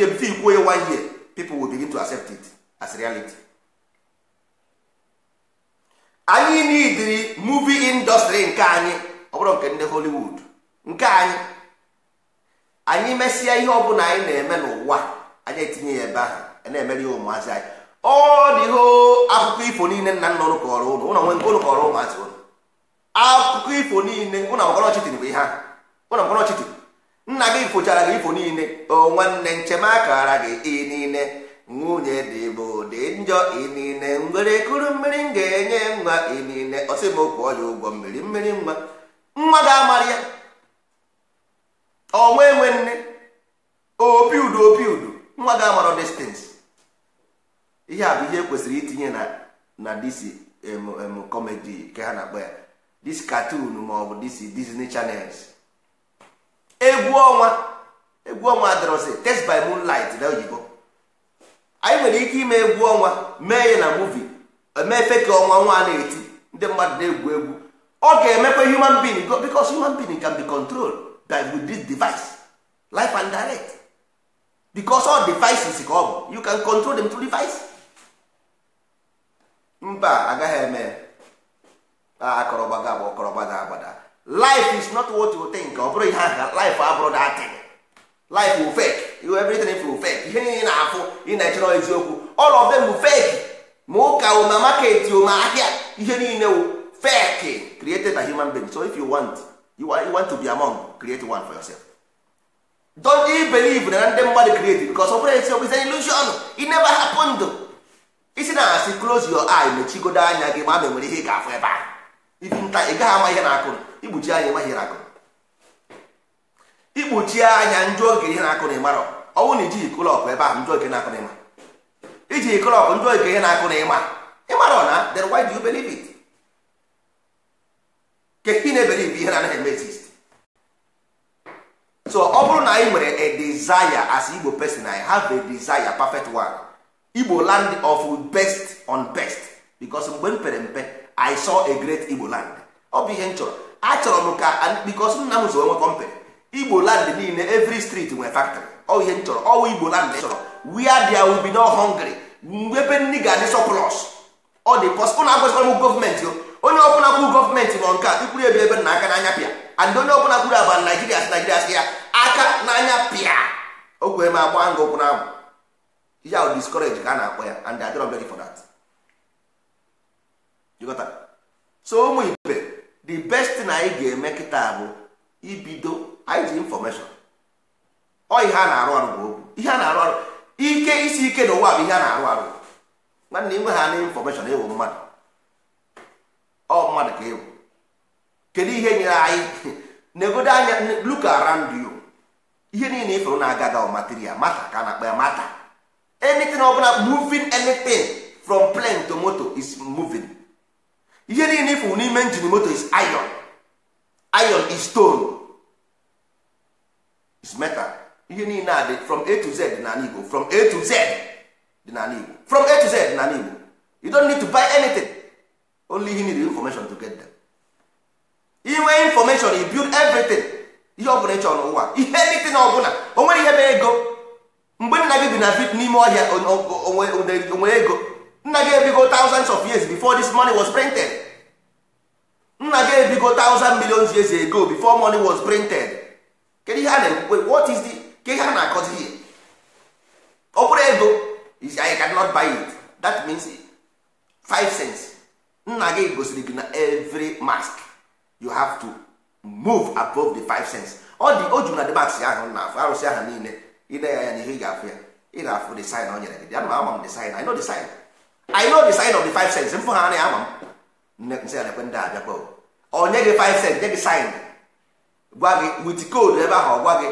bifo ikwuo ya 1 year, people will begin to accept it as reality. Anyị n'idiri movie industry nke anyị, ọ bụrụ nke ndị Hollywood, nke anyị mesịa ihe ọbụla anyị na-eme n'ụwa, anyị etinye ya ebe ahụ, na-emere ya ụmụazị anyị. Ọ dịghị akụkọ ifo niile nna nna ụnụ kọrọ ụnụ nwe nke ụnụ kọrọ ụmụazị ụnụ. Akụkọ ifo niile ụnụ agbakọrọ chitin bụ ihe ahụ, ụnụ agbakọrọ chitin. Nna gị fochara gị ifo niile, o nwanne nchemakara gị niile, nwunye dị bụ dị njọ niile, ngwere kuru mmiri m ga-enye nwa niile, ọsịmokwu ọya ụgwọ mmiri nwa ga-amarị ya, ọnwa enwe nne, opi udu nwa ga-amarọ distance. Ihe a bụ ihe kwesịrị itinye na disi comedy ke ha na-akpọ ya, this cartoon ma ọ bụ this Disney channels. Egwu ọnwa adịrọsị Test by Moonlight na oyibo. Anyị nwere ike ime egwu ọnwa mee ya na movie, mee feke ọnwa nwa na-eti ndị mmadụ na-egwu egwu. Ọ ga-emekwa human being, because human being can be controlled with this device, life and direct, because all devices ka ọ bụ, you can control them through device. Mba, agaghị eme akọrọgbaga bụ ọkọrọgbaga agbada. Life is not what you think. Ọ bụrụ ihe aha, life abụrụ that thing. Life will fake. everything if fake, ihe niile na-afụ ị na-echere eziokwu, all of them bụ fake. Ma ụka o ma market o ma ahịa, ihe niile wụ fake created by human being. So if you want to be among, create one for yourself. Don't you believe na ndị mmadụ create, because ọ bụrụ eziokwu is an illusion. It never happened. Isi na asị close your eye, mechigodo anya gị ma nwere ihe ga-afụ ebe ahụ. Ibi nta ị gaghị ama ihe na-akụ, ikpuchi anya ịma ihe na-akụ. Ikpuchi anya njụ oge ihe na-akụ na ịmara. Ọ bụrụ na ijighị klọk ebe ahụ njụ oge na-akụ na ịma. Iji klọk njụ oge ihe na-akụ na ịma. Ịmara na then why do you believe it? Ke ị na-ebelieve ihe na-anaghị eme exist. So ọ bụrụ na anyị nwere a desire as Igbo person, I have a desire perfect one. Igbo land of best on best, because mgbe m pere mpe I saw a great Igbo land. Ọ bụ ihe m chọrọ. Achọrọ m ka, because nna m so nwe company Igbo land niile, every street nwere factory. Ọ ihe m chọrọ. Ọ Igbo land chọrọ where there will be no hungry, ebe ndị ga-adị surplus. Ọ dị possible na agwasịkwara m gọọmenti onye ọbụla kwuru gọọmenti nọ nke a ikwuru ebe na aka n'anya pịa, and onye ọbụla kwuru aba Naijiria si ya aka n'anya pịa, o kwere m agba nga okwu na-abụ ihe ahụ discourage ka a na-akpọ ya, and I don't ready for that. You got that? So ụmụ ibe, the best thing anyị ga-eme kịta bụ ibido anyị ji information. Ọ ihe a na-arụ arụ bụ okwu, ihe a na-arụ arụ, ike isi ike n'ụwa bụ ihe a na-arụ arụ. Nwanne inwe ha na information ewu mmadụ, ọ mmadụ ka ewu. Kedu ihe nyere anyị negodo anya, look around you. Ihe niile ifuru na-aga aga material mata ka na-akpa ya mata. Anything ọbụla moving, anything from plane to motor is moving. Ihe niile ifuru n'ime engine motor is iron. Iron is stone, is metal. Ihe niile adị from A to Z dị n'ala Igbo, from A to Z dị n'ala Igbo, from A to Z dị n'ala Igbo. You don't need to buy anything, only you need information to get them. Inwe information, you build everything. Ihe ọbụla ịchọ n'ụwa, ihe anything ọbụla, o nwere ihe bụ ego. Mgbe nna gị bi na n'ime ọhịa onwere ego, nna gị ebigo thousands of years before this money was printed. Nna gị ebigo 1,000 million years ago before money was printed. Kedu ihe a na-ekwu? What is the ke ihe a na-akọzi here? Ọ bụrụ ego, I cannot buy it. That means 5 cents. Nna gị gosiri gị na every mask you have to move above the 5 cents. Ọ dị oju na the mask ahụ na afọ arụsị ahụ niile ide ya na ihe ị ga-afụ ya, ị na-afụ the sign o nyere gị. Ya na ama m the sign, I know the sign. I know the sign of the 5 cents. Mfụ ha na ama m nsị ya nekwe ndị abịakwa onye gị 5 cents, nye gị sign, gwa gị with code ebe ahụ, gwa gị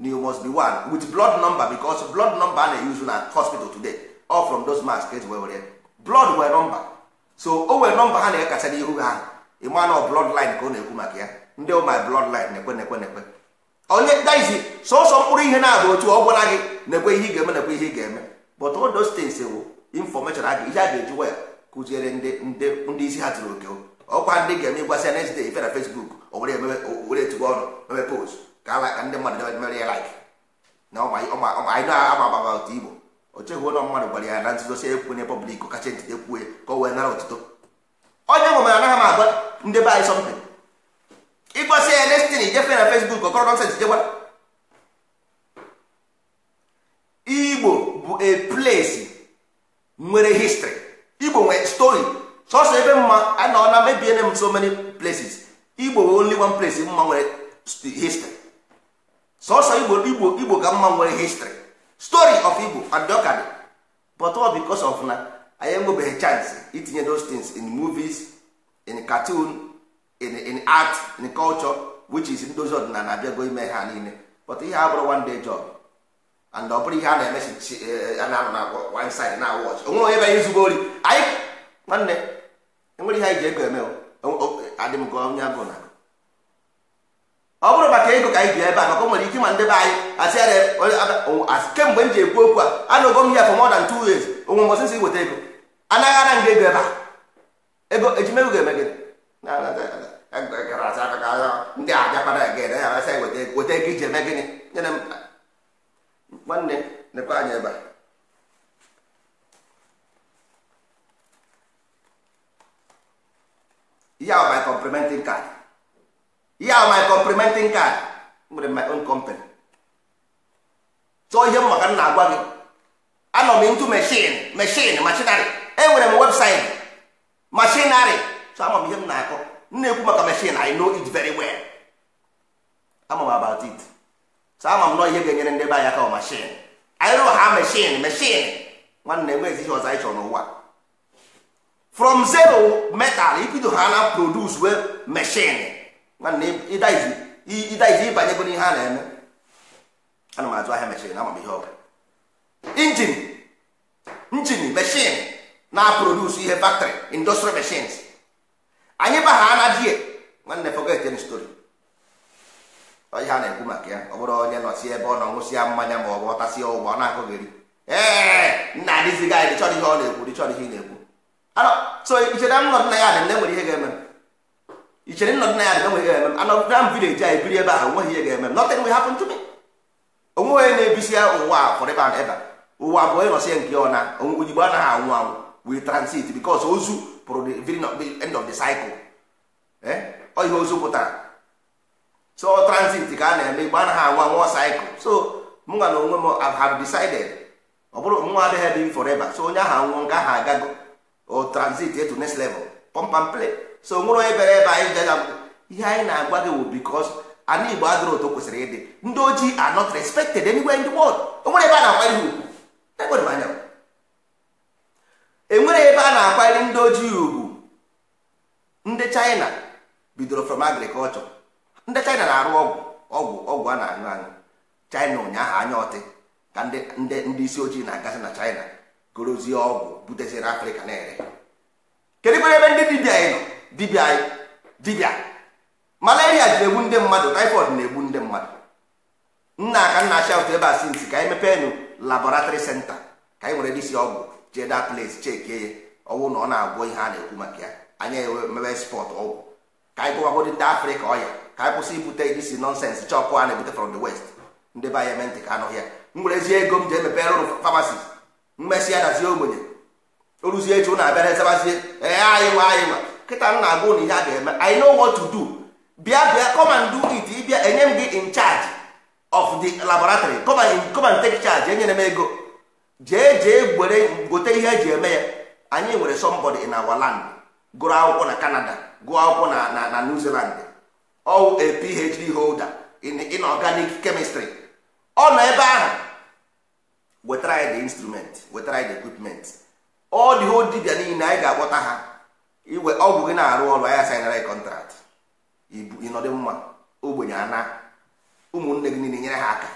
you must be one with blood number, because blood number a na-use na hospital today all from those masks eji were blood were number. So o were number ha na-ekacha n'ihu ha, ịma na blood line ka ọ na-ekwu maka ya. Ndị my blood line nekwe onye daizi sọsọ mkpụrụ ihe na-abụ otu ọ gwara gị nekwe ihe ị ga-eme, nekwe ihe ị ga-eme. But all those things wụ information a ihe a ga-eji waya kụziere ndị isi ha tụrụ oke. Ọkwa ndị ga-eme ịgwasị next day ife na Facebook o were etugo ọnụ meme post ka ndị mmadụ mere ya like na anyị na-ama otu Igbo. O cheghị ụlọ mmadụ gwara ya na nzuzo si ekwenye public kacha ntị ekwue ka o wee nara otuto. Onye nwe mere anaghị m agwa ndị be anyị something. Ịgbasị ya nestin ijefe na Facebook ọkọrọ nonsens jegwa. Igbo bụ a place nwere history. Igbo nwere story. Sọsọ ebe mma anọ na mebiene m so many places. Igbo nwere only one place mma nwere history. Sọsọ Igbo ka mma nwere history, story of Igbo and Okadi. But all because of na anyị enwebeghị chance itinye those things in movies, in cartoon, in art, in culture, which is ndozi ọdịnala abịago ime ha niile. But ihe abụrụ one day job, and ọ bụrụ ihe a na-emesi na-anọ na one side na watch. Onwe onye bịa izugbo ori anyị nwanne enwere ihe anyị ji ego eme adị m ka onye agụ na ọ bụrụ maka ego ka anyị bi ebe a, maka o nwere ike ma ndị be anyị asị kemgbe m ji ekwu okwu a anọgo m here for more than 2 years. onwe mbọsị nsị weta ego anaghị ara nga ego ebe a, ego ejimego ga-eme gị ndị abịakpada gị ya asị weta ego iji eme gịnị. Nyere m nwanne nekwe anya ebe a. Ihe ahụ my complimenting card. Ihe ahụ my complimenting card. Nwere my own company. so ihe m maka m na-agwa gị anọ m into machinery enwere m website machinery so ama m ihe m na-akọ na-ekwu maka machine I know it very well ama m about it so ama m nọ ihe ga-enyere ndị be anyị aka machine anyị rụọ ha machine nwanne enweghị ihe ọzọ anyị chọrọ n'ụwa from zero metal ibido ha na produce we machine nwanne ịdaizi ịbanyego n'ihe a na-eme ana m azụ ahịa machine ama m ihe ọ bụ engine machine na-produce ihe factory industrial machines anyị ba ha na die nwanne forget any story ihe a na-ekwu maka ya ọ bụrụ onye nọsi ebe ọ nọ ṅụsịa mmanya ma ọ bụ ọtasịa ụgbọ na-akọgheri nna adịzighị anyị chọrọ ihe ọ na-ekwu dị chọrọ ihe ị na-ekwu so ichere nnọdụ na ya dị na enwere ihe ga-eme ichere nnọdụ na ya dị na enwere ihe ga-eme anọdụna m vileji anyị biri ebe ahụ onweghị ihe ga-eme nothing will happen to me onwe onye na-ebisi ụwa forever and ever ụwa bụ onye nọsịa nke ọ na ojigbo anaghị anwụ anwụ we transit because ozu pụrụ the end of the cycle ọ ihe ozu pụtara so transit ka a na-eme igbo anaghị anwụ anwụ cycle so mụ nwa na onwe m have decided ọ bụrụ nwa adịghị ebe forever so onye ahụ anwụọ nke ahụ agago o transit to next level pump and play so nwere onye bere ebe anyị gaga ihe anyị na-agwa gị wụ because ana igbo adịrị otu kwesịrị ịdị ndị ojii are not respected anywhere in the world o nwere ebe a na-akwanyere ugwu ekwere m anya enwere ebe a na-akwanyere ndị ojii ugwu ndị China bidoro from agriculture ndị China na-arụ ọgwụ a na-aṅụ aṅụ China ụnyaahụ anya ọtị ka ndị isi ojii na-agasị na China gorozie ọgwụ buteziri Afrịka na-ere kedu kwere ebe ndị dibịa anyị nọ dibịa malaria ji egbu ndị mmadụ typhoid na-egbu ndị mmadụ nna aka nna shout ebe a sinsi ka anyị mepee laboratory center ka anyị nwere disi ọgwụ jee that place chekie ya ọwụ na ọ na-agwọ ihe a na-ekwu maka ya anyị mebe spọt ọgwụ ka anyị gwagwagodi ndị Afrịka ọya ka anyị kwụsị ibute disi nonsens chọkụ a na-ebute from the west ndị be anyị mente ka anọghị ya m werezie ego m ji emepe rụrụ famasi mmesi ya dazie ogbenye oruzie echi ụnụ abịara ezebazie anyị nwa kịta m na-agwa ụnụ ihe a ga-eme I know what to do bịa come and do it ịbịa enye m gị in charge of the laboratory come and take charge enyere m ego jee gwere gote ihe eji eme ya anyị nwere somebody in our land gụrụ akwụkwọ na Canada gụọ akwụkwọ na New Zealand all a PhD holder in organic chemistry ọ nọ ebe ahụ wetara anyị the instrument wetara anyị the equipment all the whole dibia niile anyị ga-akpọta ha iwe ọgwụ gị na-arụ ọrụ anyị asainara contract ịnọdụ mma ogbenye ana ụmụnne gị niile nyere ha aka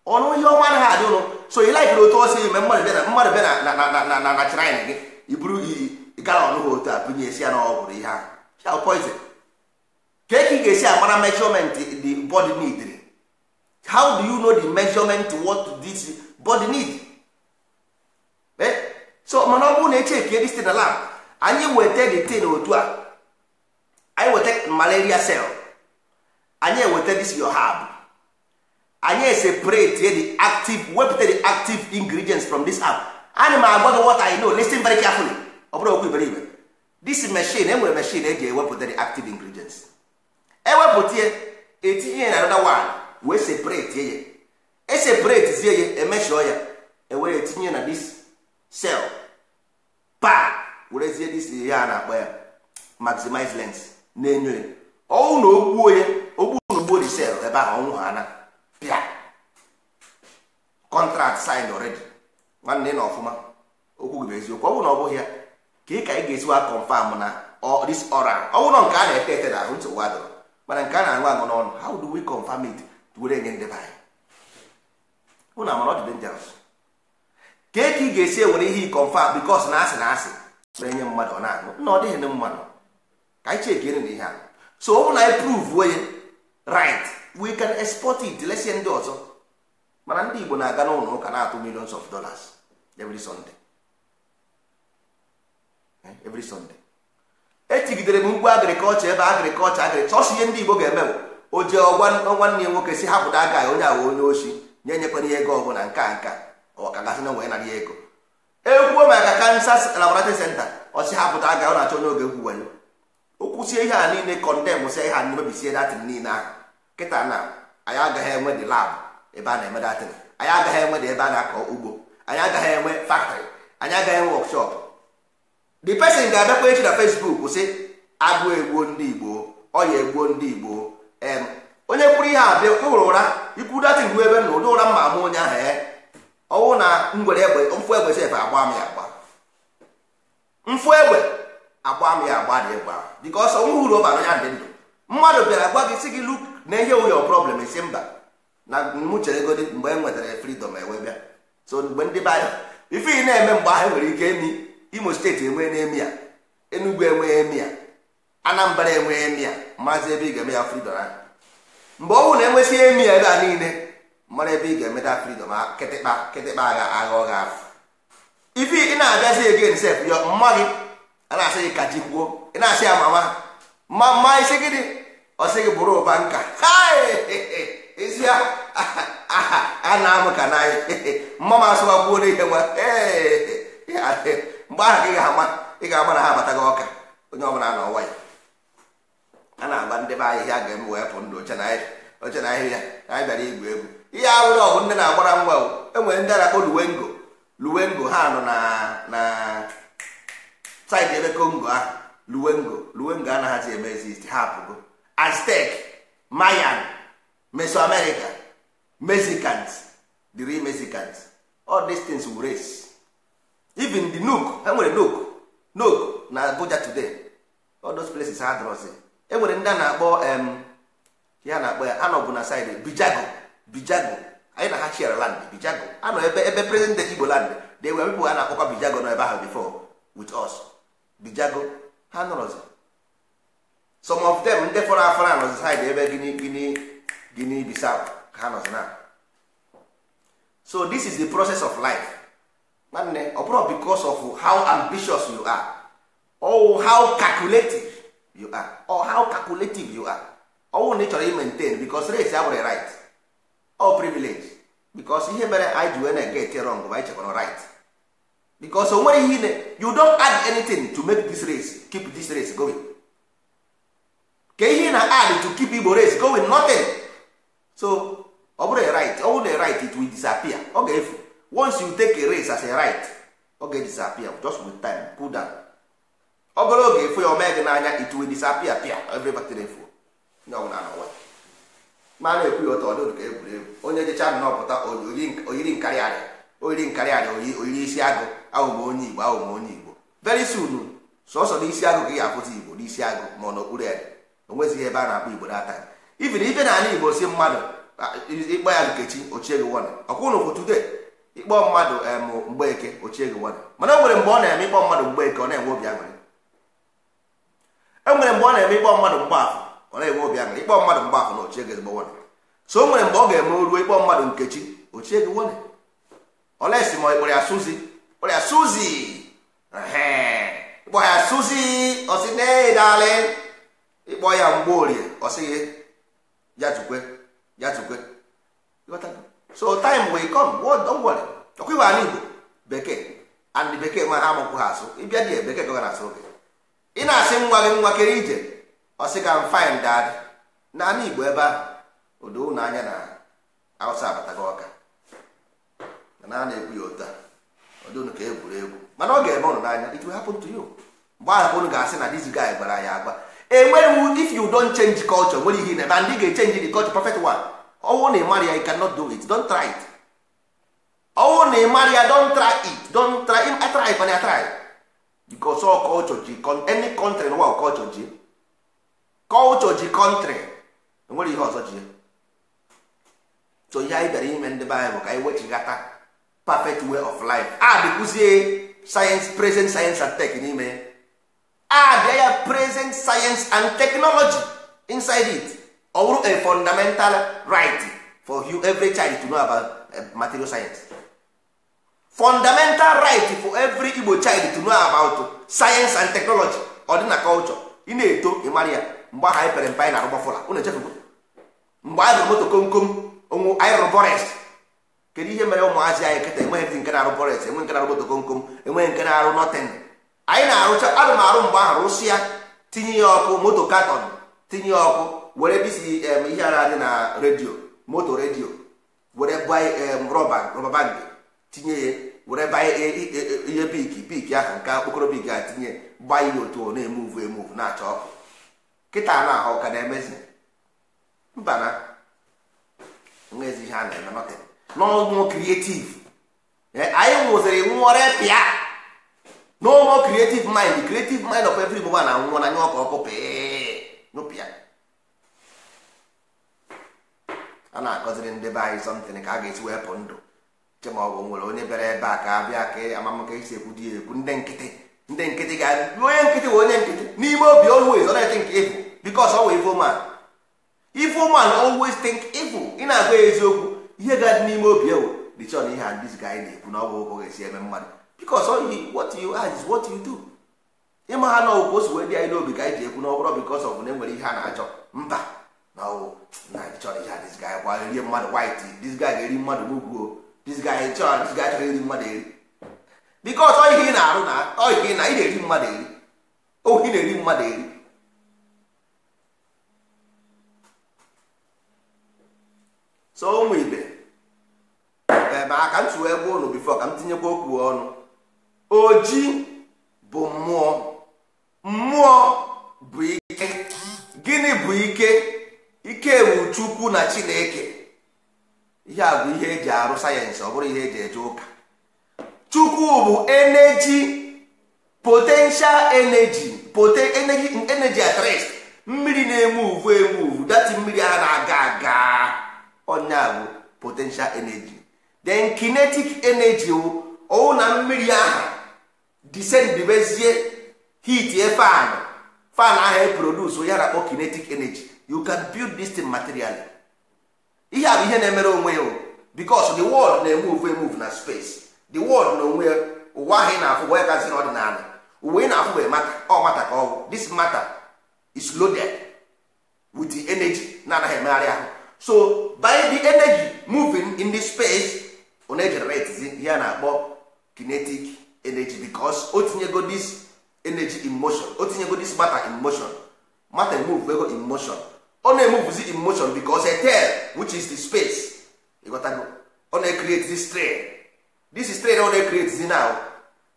ọnụ ihe ọma anaghị adị ụlọ so ị laikiri otu ọsọ ime mmadụ bịa na China gị iburu galọn ha otu a bunye esi ya na ọgwụrụ ihe ahụ poison ka ị ga-esi amara measurement the body need how do you know the measurement what this body need so mana ọ bụrụ na echeke this thing na lab anyị weta the thing otu a anyị weta malaria cell anyị eweta this your herb anyị separate the active wepụta the active ingredients from this herb ana m agwa gị what I know listen very carefully ọ bụrụ okwu iberibe this machine enwere machine eji ewepụta the active ingredients ewepụta ya etinye na another one wee separate ya eseparate zie ya emeshọ ya ewere etinye na this cell pa werezie this ihe a na-akpọ ya maximize lens na-enyo ya ọnwụ na ogbuo ya ogbuo the cell ebe ahụ ọnwụ ha na pịa contract signed already nwanne na ọfụma okwu gị bụ eziokwu ọ bụrụ na ọ bụghị ya ka ị ka ị ga-esiwa confirm na this oral ọ bụrụ na nke a na-ete ete na ahụ nsogbu adọrọ mana nke a na-aṅụ aṅụ n'ọnụ how do we confirm it were enye ndị be anyị ụnụ amara ọ dị dangerous ka ị ga-esi ewere ihe confirm because na asị na asị were nye mmadụ ọ na-aṅụ na ọ dịghị na mmadụ ka anyị chekiere na ihe ahụ so ọ bụrụ na anyị prove onye right we can export it lesie ndị ọzọ mana ndị Igbo na-aga n'ụlọ ụka na-atụ millions of dollars every Sunday etigidere m ngwa agrikọlchọ ebe agrikọlchọ ọsọ ihe ndị Igbo ga-eme o jee nwanne ya nwoke si hapụta aka ya onye ahụ onye ochi nye nyekwana ihe ego ọbụla nka ọkagasị na nwere narị ego ekwuo maka kansa laboratory center ọsị hapụta aka ọ na-achọ onye oge egwu wayo okwusie ihe a niile kọndem sie ihe a mebisie datin niile ahụ kịta na anyị agaghị enwe the lab ebe a na-eme datin anyị agaghị enwe ebe a na-akọ ugbo, anyị agaghị enwe factory, anyị agaghị enwe workshop. The person ga-abịakwa echi na Facebook sị agụ egbuo ndị Igbo, ọya egbuo ndị Igbo. Onye kwuru ihe a bịa ụrụ ụra ikwu datị mgbe ebe na ụdị ụra mma ama onye ahụ ọwụ na ngwere egbe mfu egbe sef agba m ya agba, mfu egbe agba m ya agba dị egbe ahụ dịka ọsọ nwa uru ọbara ya dị ndụ. Mmadụ bịara gwa gị sị gị look na ihe ụyọ problem esi mba na mụ chere godi mgbe e nwetara freedom ewe bịa. So mgbe ndị be anyị ife ị na-eme mgbe ahụ nwere ike emi Imo steeti enwe na-emi ya, Enugu enwe emi ya, Anambra enwe emi ya, maazị ebe ị ga-eme ya freedom ahụ. Mgbe ọ bụrụ na enwesị emi ya ebe a niile mara ebe ị ga-emeta freedom kịtịkpa agha ọgha afọ. Ife ị na-abịazi again sef yọ mma gị a na-asị gị ka jikwuo, ị na-asị ya mama isi gịnị ọ sị gị bụrụ ụba nka ezi ya a na-amụ ka n'anyị mma m asụgbakwuo n'ihe nwa mgbe ahụ ị ga-ama na ha abataghị ọka onye ọbụla na ọwa ya a na-agba ndị be anyị ihe a ga-eme wee pụ ndụ oche na ahịrịa anyị bịara igwu egwu. Ihe awụrụ ọgụ nne na-agbara nwa enwere ndị a na-akpọ luwengo ha nọ na saịdị ebe Kongo ahụ. Luwengo anaghịzi eme exist, ha apụgo. Aztec, Mayan, Mesoamerica, Mexicans, the real Mexicans, all these things will race. Even the Nuk, ha nwere Nuk na Abuja today, all those places ha drozi. E nwere ndị a na-akpọ ya na-akpọ ya anọbụ na side Bijago anyị na ha share land. Bijago anọ ebe president Igbo land, they were people a na-akpọkwa Bijago nọ ebe ahụ before with us. Bijago ha nọrọzi, some of them ndị fọrọ afọrọ anọzi side ebe Guinea Bissau ka ha nọzi na. So this is the process of life nwanne. Ọ bụrụ because of how ambitious you are or how calculative you are ọwụ na ị chọrọ maintain because race abụrụ right or privilege. Because ihe mere anyị ji wee na-get wrong bụ anyị chekwara right. Because o nwere ihe you don't add anything to make this race, keep this race going. Ka ihe na add to keep Igbo race going, nothing. So ọ bụrụ right, ọ bụrụ right it will disappear. Ọ ga-efu. Once you take a race as a right, ọ ga-disappear just with time, cool down. Ọ bụrụ oge efu ya omee gị n'anya, it will disappear everybody efu. Ma na-ekwu ya ọtọ ọdụ ka egwuregwu onye jecha nnọpụta oyiri nkarịarị oyiri isi agụ ahụm onye Igbo very soon sọsọ n'isi agụ ka ị ga-apụta Igbo n'isi agụ ma ọ n'okpuru ya onwezighị ebe a na-akpọ Igbo data. Even ibe na ala Igbo si mmadụ ịkpọ ya Nkechi Ochiege Wone ọkwụnụ bụ today ịkpọ mmadụ Mgbeke Ochiege Wone, mana o nwere mgbe ọ na-eme ịkpọ mmadụ Mgbeke ọ na-enwe obi aṅụrị. E nwere mgbe ọ na-eme ịkpọ mmadụ Mgbafọ ọ na-enwe obi aṅụrị. Ịkpọ mmadụ Mgbafọ na Ochiege Wone. So o nwere mgbe ọ ga-eme oruo ịkpọ mmadụ Nkechi Ochiege Wone olesi ma ịkpọrọ ya Suzi ịkpọ ya Suzi ọsị na-edalị ịkpọ ya Mgborie ọsị ya tukwe. So time will come, don't worry. Ọkwiwa ala Igbo bekee and bekee nwa ha amụkwụ ha asụ ịbịa dị bekee ka ọ na-asụ oge ị na-asị nwa gị nwa kere ije ọsị ka m fine dad na ala Igbo ebe ahụ odo n'anya na Hausa abataghị ọka na na-ekwu ya ụta ọdụnụ ka egwuregwu mana ọ ga-eme ụnụ n'anya. It will happen to you. Mgbe ahụ ụnụ ga-asị na this guy gbara ya agba. Enwere if you don't change culture nwere ihe na ndị ga-echange the culture perfect one. Ọwụ na ịmara ya you cannot do it. Don't try it. Ọwụ na ịmara ya don't try it. Don't try it. I try it, I try. Because all culture ji any country n'ụwa culture ji country enwere ihe ọzọ ji. So ihe anyị bịara ime ndị be anyị bụ ka anyị wechighata perfect way of life. Dịkwuzie science, present science and tech n'ime. There ya present science and technology inside it. Or a fundamental right for you, every child to know about material science. Fundamental right for every Igbo child to know about science and technology. Ordinary culture. Ị na-eto ịmara ya mgbe ahụ anyị pere mpe anyị na-arụgba fọla unu echefugo mgbe anyị rụrụ moto komkom onwe anyị rụrụ bọres. Kedu ihe mere ụmụazị anyị kịta enweghị nke na-arụ bọres, enweghị nke na-arụ moto komkom, enweghị nke na-arụ nọtin. Anyị na-arụcha ana m arụ mgbe ahụ rụsịa tinye ya ọkụ moto katọn tinye ya ọkụ were bisi ihe ara dị na redio moto redio were rọba band tinye ya, were banye ihe piki ahụ nke okpokoro piki a tinye gbanye ya otu ọ na-emuvu na-acha ọkụ. Kịta na ahụ ka na-emezi mba na nwezi ihe a na-eme nọtị n'ọmụ creative. Anyị nwụziri nwụọrọ pịa no more creative mind of every woman na nwụọ na nye ọkụ nyụpịa. A na-akọziri ndị be anyị something ka a ga-esi wepụ ndụ che ma ọ bụ nwere onye bịara ebe a ka abịa ka amamaka isi ekwu dị ekwu ndị nkịtị ga onye nkịtị wee onye nkịtị n'ime obi always ọ na-ete nke evil because ọ wụ evil man always think evil. Ị na-agwa ya eziokwu ihe ga-adị n'ime obi ewu dịchọ na ihe a ndị guy na-ekwu na ọ bụ ụkọ ga-esi eme mmadụ because what you are is what you do. Ịma ha na ọgwụ osi wee dị anyị n'obi ka anyị ji ekwu na ọ bụrụ because of na enwere ihe a na-achọ mba na chọrọ ihe a this guy kwa rie mmadụ white, this guy ga-eri mmadụ n'ugwu, this guy chọrọ eri mmadụ eri because ọ ihe ị na-arụ na ọ ihe ị na-eri mmadụ eri ohi na-eri mmadụ eri. So ụmụ ibe ma ka m tụọ egbe ụnụ bifo ka m tinyekwa okwu ọnụ. Oji bụ mmụọ bụ ike. Gịnị bụ ike? Ike bụ Chukwu na Chineke. Ihe a bụ ihe eji arụ sayensị, ọ bụrụ ihe eji eje ụka. Chukwu bụ energy, potential energy at rest. Mmiri na-emuvu dati mmiri a na-aga ọnya bụ potential energy. Then kinetic energy ọwụ na mmiri ahụ descend bezie heat fan ahụ produce ya na-akpọ kinetic energy. You can build this thing materially. Ihe a bụ ihe na-emere onwe ya because the world na-emove na space. The world na onwe ụwa ahụ na-afụ wee gazi n'ọdịnala. Uwe na-afụ bụ mata ka ọ bụ. This matter is loaded with the energy na-anaghị emegharị ahụ. So by the energy moving in this space ọ na-egenerate ihe a na-akpọ kinetic energy because o tinyego this energy in motion, o tinyego this matter in motion. Matter move ego in motion. Ọ na-emuvuzi in motion because a tail which is the space ịghọtago ọ na-create this strain. This strain ọ na-create now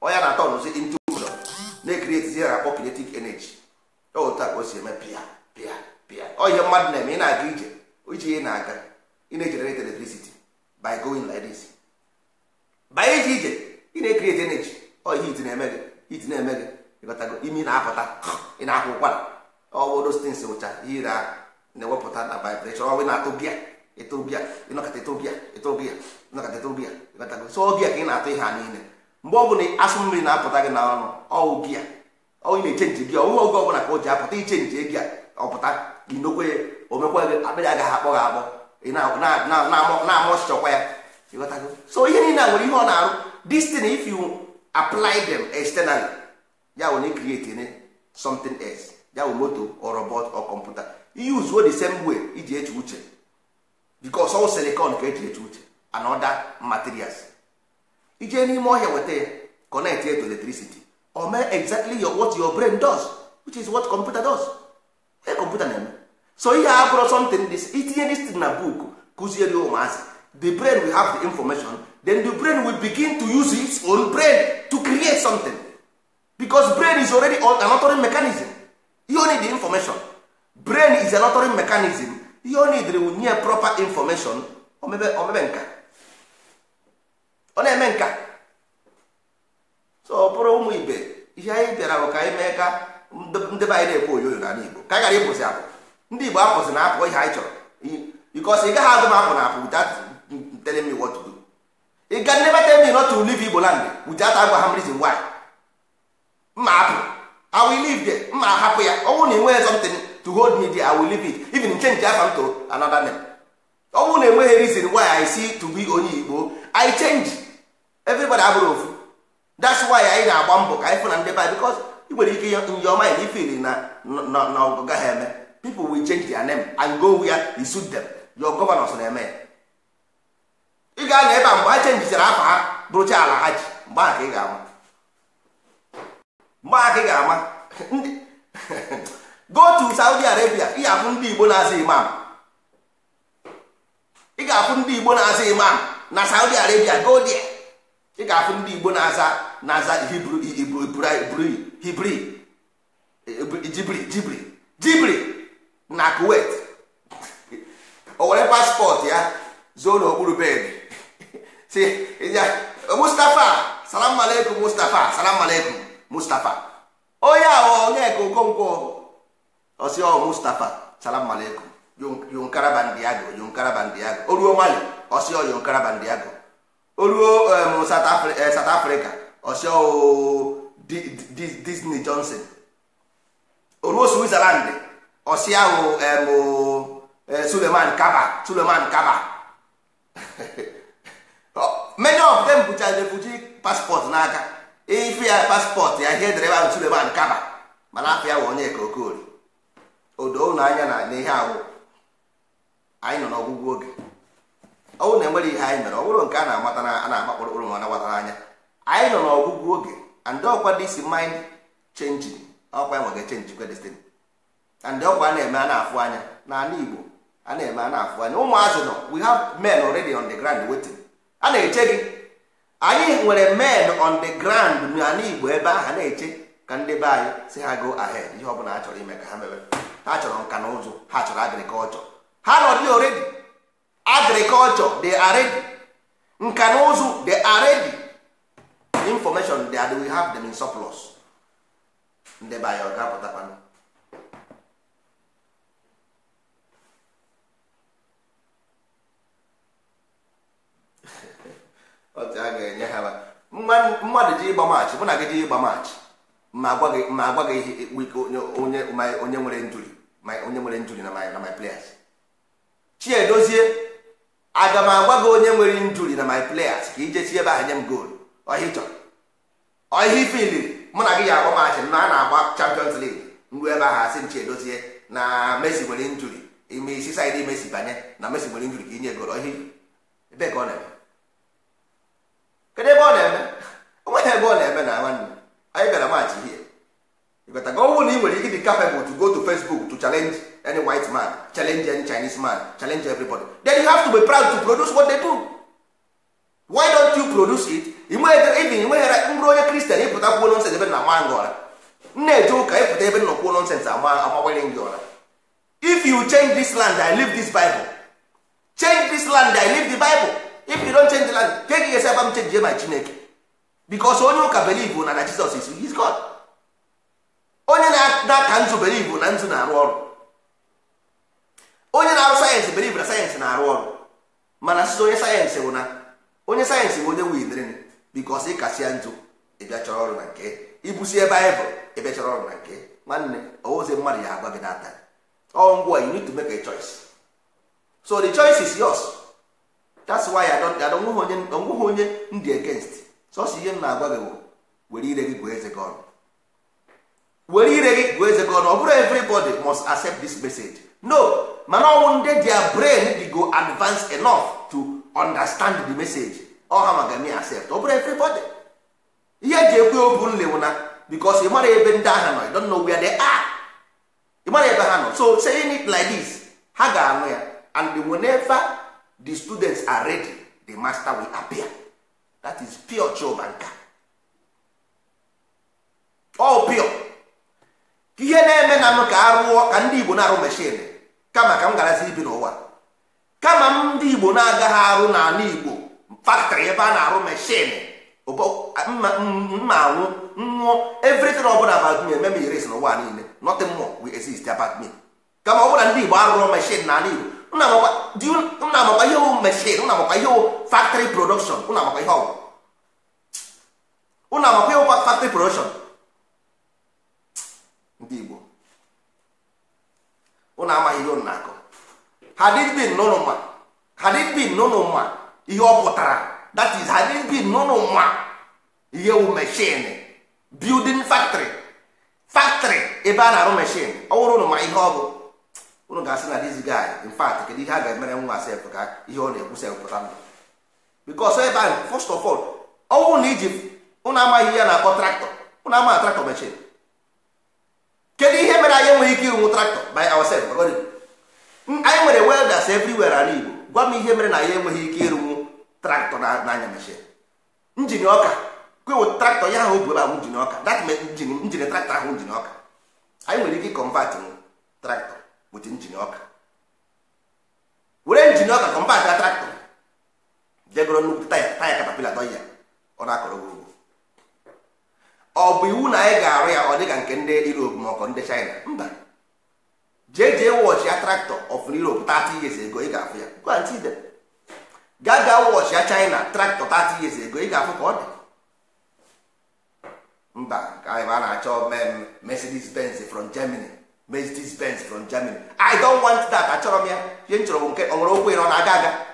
ọ ya na turn into motion na-create ihe na-akpọ kinetic energy. Ọ ta ka o si eme pịa ọ ihe mmadụ na-eme. Ị na-aga ije ị na-aga ị na-generate electricity by going like this. By ije ị na-create energy. Ọ heat na-eme gị ịghọtago imi na-apụta ị na-akwụ ụkwara all those things ụcha ihe na-ewepụta na vibration. Ọ bụ na-atụ gia ịnọkọta ịtụ gia ịghọtago. So ọ gia ka ị na-atụ ihe a niile mgbe ọ bụla asụ mmiri na-apụta gị n'ọnụ ọwụ gia ọ na-echenji gia oge ọbụla ka o ji apụta ichenji gia ọpụta inokwe ya omekwa gị akpịrị agaghị akpọ gị akpọ na-amụchọkwa ya ịghọtago. So ihe niile nwere ihe ọ na-arụ. This thing if you apply them externally ya will create something else. Ya will motor or robot or computer. You use the same way iji eche uche because all silicon ka eji eche uche and other materials. Ije n'ime ọhịa weta ya connect it to electricity or mee exactly what your brain does, which is what computer does. A computer na-eme. So ihe a bụrụ something itinye this thing na book kụziere ụmụazị. The brain will have the information, then the brain will begin to use its own brain to create something because brain is already an authoring mechanism. You need the information. Brain is an authoring mechanism. You need the near proper information. Omebe nka. Ọ na-eme nka. So bụrụ ụmụ ibe ihe anyị bịara bụ ka anyị mee ka ndị be anyị na-ekwu oyoyo n'ala Igbo ka anyị ghara ịpụzi apụ. Ndị Igbo apụzi na apụ ihe anyị chọrọ because ị gaghị agụ m apụ na apụ without telling me what to do. You can never tell me not to leave Igbo land without Abraham reason why. Mma apụ I will live there. Mma hapụ ya. Ọ bụrụ na enweghị something to hold me there, I will leave it. Even change afam to another name. Ọ bụrụ na enweghị reason why I see to be onye Igbo, I change. Everybody abụrụ ofu. That's why anyị na-agba mbọ ka anyị fụ na ndị be because ị nwere ike in your mind ifeel na ọgụga ha eme. People will change their name and go where it suit them. Your governors na-eme. Ị ga-aga ebe a mgbe ha chenjisara afa ha bụrụcha ala ha ji mgbe ahụ ka ị ga-ama. Mgbe ahụ ka ị ga-ama. Go to Saudi Arabia ị ga-afụ ndị Igbo na-azụ imam. Ị ga-afụ ndị Igbo na-aza imam na Saudi Arabia, go there. Ị ga-afụ ndị Igbo na-aza Jibri na Kuwait. O were paspọtụ ya zoo n'okpuru bed si Mustafa, salam alaikum Mustafa, salam alaikum Mustafa. Onye ahụ onye ka Okonkwo osi Mustafa, salam alaikum Yonkara Bandiago. Oruo Mali osi Yonkara Bandiago. Oruo South Africa osi Disney Johnson. Oruo Switzerland osi ahụ Suleiman Kaba. Many of them put a refugee passport n'aka. Ife ya passport ya ihe dere ebe Suleiman Kaba mana afọ ya wụ onye ka Okoli. Odo na anya na ihe ahụ anyị nọ n'ọgwụgwụ oge. Ọwụ na enwere ihe anyị mere, ọ bụrụ nke a na-amata a na-agbakpọrọ ụrụ ma na-agbata anya. Anyị nọ n'ọgwụgwụ oge and ọkwa this mind changing, ọkwa enweghị change kwe destiny. And ọkwa a na-eme a na-afụ anya n'ala Igbo, a na-eme a na-afụ anya. Ụmụazị nọ, we have men already on the ground waiting. A na-eche gị. Anyị nwere men on the ground n'ala Igbo ebe ahụ na-eche ka ndị be anyị si ha go ahead. Ihe ọ bụla ha chọrọ ime ka ha mebe. Ha chọrọ nka na ụzụ, ha chọrọ agriculture. Ha nọ dị already. Agriculture, they are ready. Nka na ụzụ, they are ready. Information, we have them in surplus. Ndị be anyị ọ ga-apụtakwanụ. Otu a ga-enye ha mmadụ ji ịgba maachị, mụ na gị ji ịgba maachị ma agwa gị ihe onye nwere njuri na my players. Chiedozie, aga m agwa gị onye nwere njuri na my players ka ijesi ebe ahụ nye m goolu ọhịa ịchọrọ ọhịa ifiliri. Mụ na gị ya agba maachị na a na-agba Champions League ngwa ebe ahụ asị m Chiedozie na Messi nwere njuri, ime isi saịdị Messi banye na Messi nwere njuri ka inye goolu ọhịa. Ebe ka ọ na-eme? Kedu ebe ọ na-eme? O nweghị ebe ọ na-eme na nwanne anyị bịara maachị ihe. Ịgọta ka ọ bụrụ na ị nwere ike dị capable to go to Facebook to challenge any white man, challenge any Chinese man, challenge everybody, then you have to be proud to produce what they do. Why don't you produce it? Even mkpụrụ onye Christian ịpụta kwuo nonsens ebe na ama ngị ọra, na-eje ụka ịpụta ebe nọ kwuo nonsens amawere ngị ọra. If you change this land, I leave this Bible. Change this land, I leave the Bible. If you don't change the land, ka ị ga-esi aba m change my Chineke? Because onye ụka believe na Jesus is God. Onye na-aka nzu believe na nzu na-arụ ọrụ. Onye na-arụ sayensị believe na sayensị na-arụ ọrụ. Mana sị onye sayensị bụ na onye sayensị bụ onye widrin, because ị kasịa nzu ịbịa chọrọ ọrụ na nke, ibusie Baịbụl ịbịa chọrọ ọrụ na nke. Nwanne ozi mmadụ ya agwa gị n'ata ọ ngwa, you need to make a choice. So the choice is yours. That's why I don't onye ndị against. So si ihe m na-agwa gị bụ were ire gị gụọ eze gị ọnụ. Were ire gị gụọ eze gị ọnụ. Ọ bụrụ everybody must accept this message. No, mana ọnwụ ndị their brain dị go advance enough to understand the message. Ọ ha maga me accept. Ọ bụrụ everybody. Ihe eji ekwe okwu nlewu na because ị mara ebe ndị agha nọ, you don't know where they are. Ị mara ebe ha nọ. So saying it like this, ha ga-anụ ya. And whenever the students are ready, the master will appear. That is pure chobanka. All pure. Ihe na-eme na m ka arụọ ka ndị Igbo na-arụ machine kama ka m garazi ibi n'ụwa. Kama ndị Igbo na-agaghị arụ n'ala Igbo factory ebe a na-arụ machine mma anwụ nwụọ everything ọbụla about me eme m erase n'ụwa niile. Nothing more will exist about me. Kama ọbụla ndị Igbo arụrụ machine n'ala Igbo, una makwa ihe wụ machine, una makwa ihe wụ factory production, una makwa ihe ọwụ, una makwa ihe wụ factory production. Ndị Igbo una amaghị ihe unu na-akọ. Had it been n'ụnụ ma ihe ọ pụtara, that is had it been n'ụnụ ma ihe wụ machine, building factory ebe a na-arụ machine, ọ wụrụ ụnụ ma ihe ọ bụ, unu ga-asị na this guy in fact kedu ihe a ga-emere nwa sef ka ihe ọ na-ekwu sef pụta ndụ. Because ebe ahụ first of all ọnwụ na iji unu amaghị ya na-akpọ traktọ, unu amaghị traktọ machine. Kedu ihe mere anyị enweghị ike ịrụnwu traktọ by ourselves? Anyị nwere welders everywhere ala Igbo. gwa m ihe mere na ya enweghị ike ịrụnwu traktọ n'anya machine. Njin ọka kwewe traktọ ya ahụ bụ ebe ahụ njin ọka, that means njin traktọ ahụ njin ọka. Anyị nwere ike convert traktọ with njin ọka, were njin ọka convert ya traktọ jegoro nnukwu taya katapila dọ ya ọ na-akọrọ ugbo. Ọ bụ iwu na anyị ga-arụ ya ọ dịka nke ndị Europe ma ọkọ ndị China? Mba, jee watch ya traktọ of Europe 30 years ago, ị ga-afụ ya. Go and see them. Gaa watch ya China traktọ 30 years ago, ị ga-afụ ka ọ dị. Mba, ka anyị a na-achọ Mercedes Benz from Germany, Mercedes Benz from Germany. I don't want that. Achọrọ m ya. Ihe m chọrọ bụ nke o nwere okwu ịrọ na-aga aga.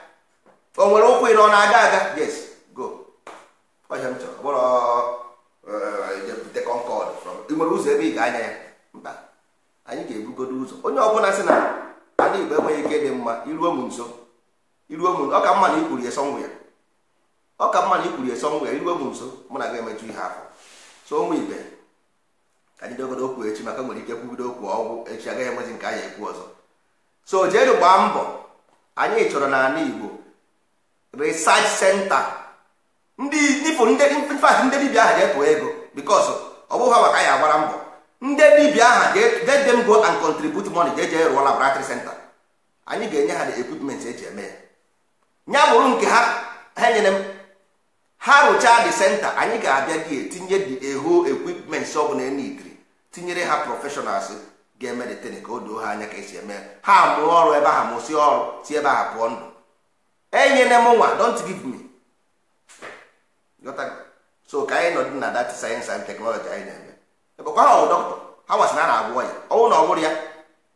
O nwere okwu ịrọ na-aga aga. Yes, go. Ọhịa m chọrọ ọ bụrụ jepụta Concord from ị nwere ụzọ ebe ị ga-anya ya. Mba, anyị ga-ebugodo ụzọ. Onye ọbụla sị na ala Igbo enweghị ike dị mma, iruo m nso, ọ ka mma na ikwuru ya sọnwụ ya, iruo m nso, mụ na gị emetụ ihe afọ. So ụmụ ibe ka anyị dogodo okwu echi, maka nwere ike kwubido okwu ọgwụ echi, agaghị enwezi nke anyị ekwu ọzọ. So jeenu gbaa mbọ, anyị chọrọ n'ala Igbo research center, ndị dibịa ahụ ga-epu ego, because ọ bụghị ha maka ya agbara mbọ. Ndị dibịa ahụ let them go and contribute money, jee rụọ laboratory center. Anyị ga-enye ha the equipment eji eme ya, nya bụrụ nke ha nyere m. Ha rụchaa the center, anyị ga-abịa die tinye the whole equipment ọ bụla enidiri, tinyere ha professionals ga-eme the thing ka o doo ha anya ka esi eme ha. Mụọ ọrụ ebe ha, mụsị ọrụ, si ebe ha pụọ ndụ. Enyere m nwa, don't give me. So ka anyị nọdụ na that science and technology anyị na-eme. Ebekwa ha dọkịta, ha nwasị na a na-agwọ ya. Ọnwụ na ọ bụrụ ya,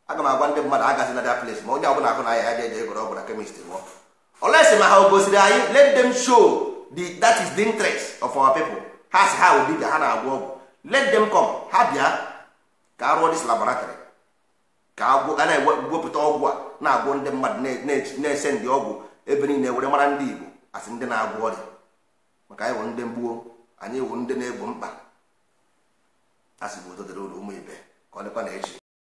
aga m agwa ndị mmadụ agazi na that place, ma onye ọbụla ahụ na ya je egoro ọgwụ na chemist nwụọ. Olesi ma ha o gosiri anyị, let them show that is the interest of our people. Ha si ha dibịa, ha na-agwọ ọgwụ, let them come. Ha bịa ka a rụọ this laboratory, ka a na-ewepụta ọgwụ a na-agwọ ndị mmadụ, na-ese ndị ọgwụ ebe niile, were mara ndị Igbo asị ndị na-agwọ ọrịa. Maka anyị wụ ndị mgbuo, anyị wụ ndị na-egbo mkpa. A sị bụ ụtọ dịrị ụlọ ụmụ ibe ka ọ dịkwa na echi.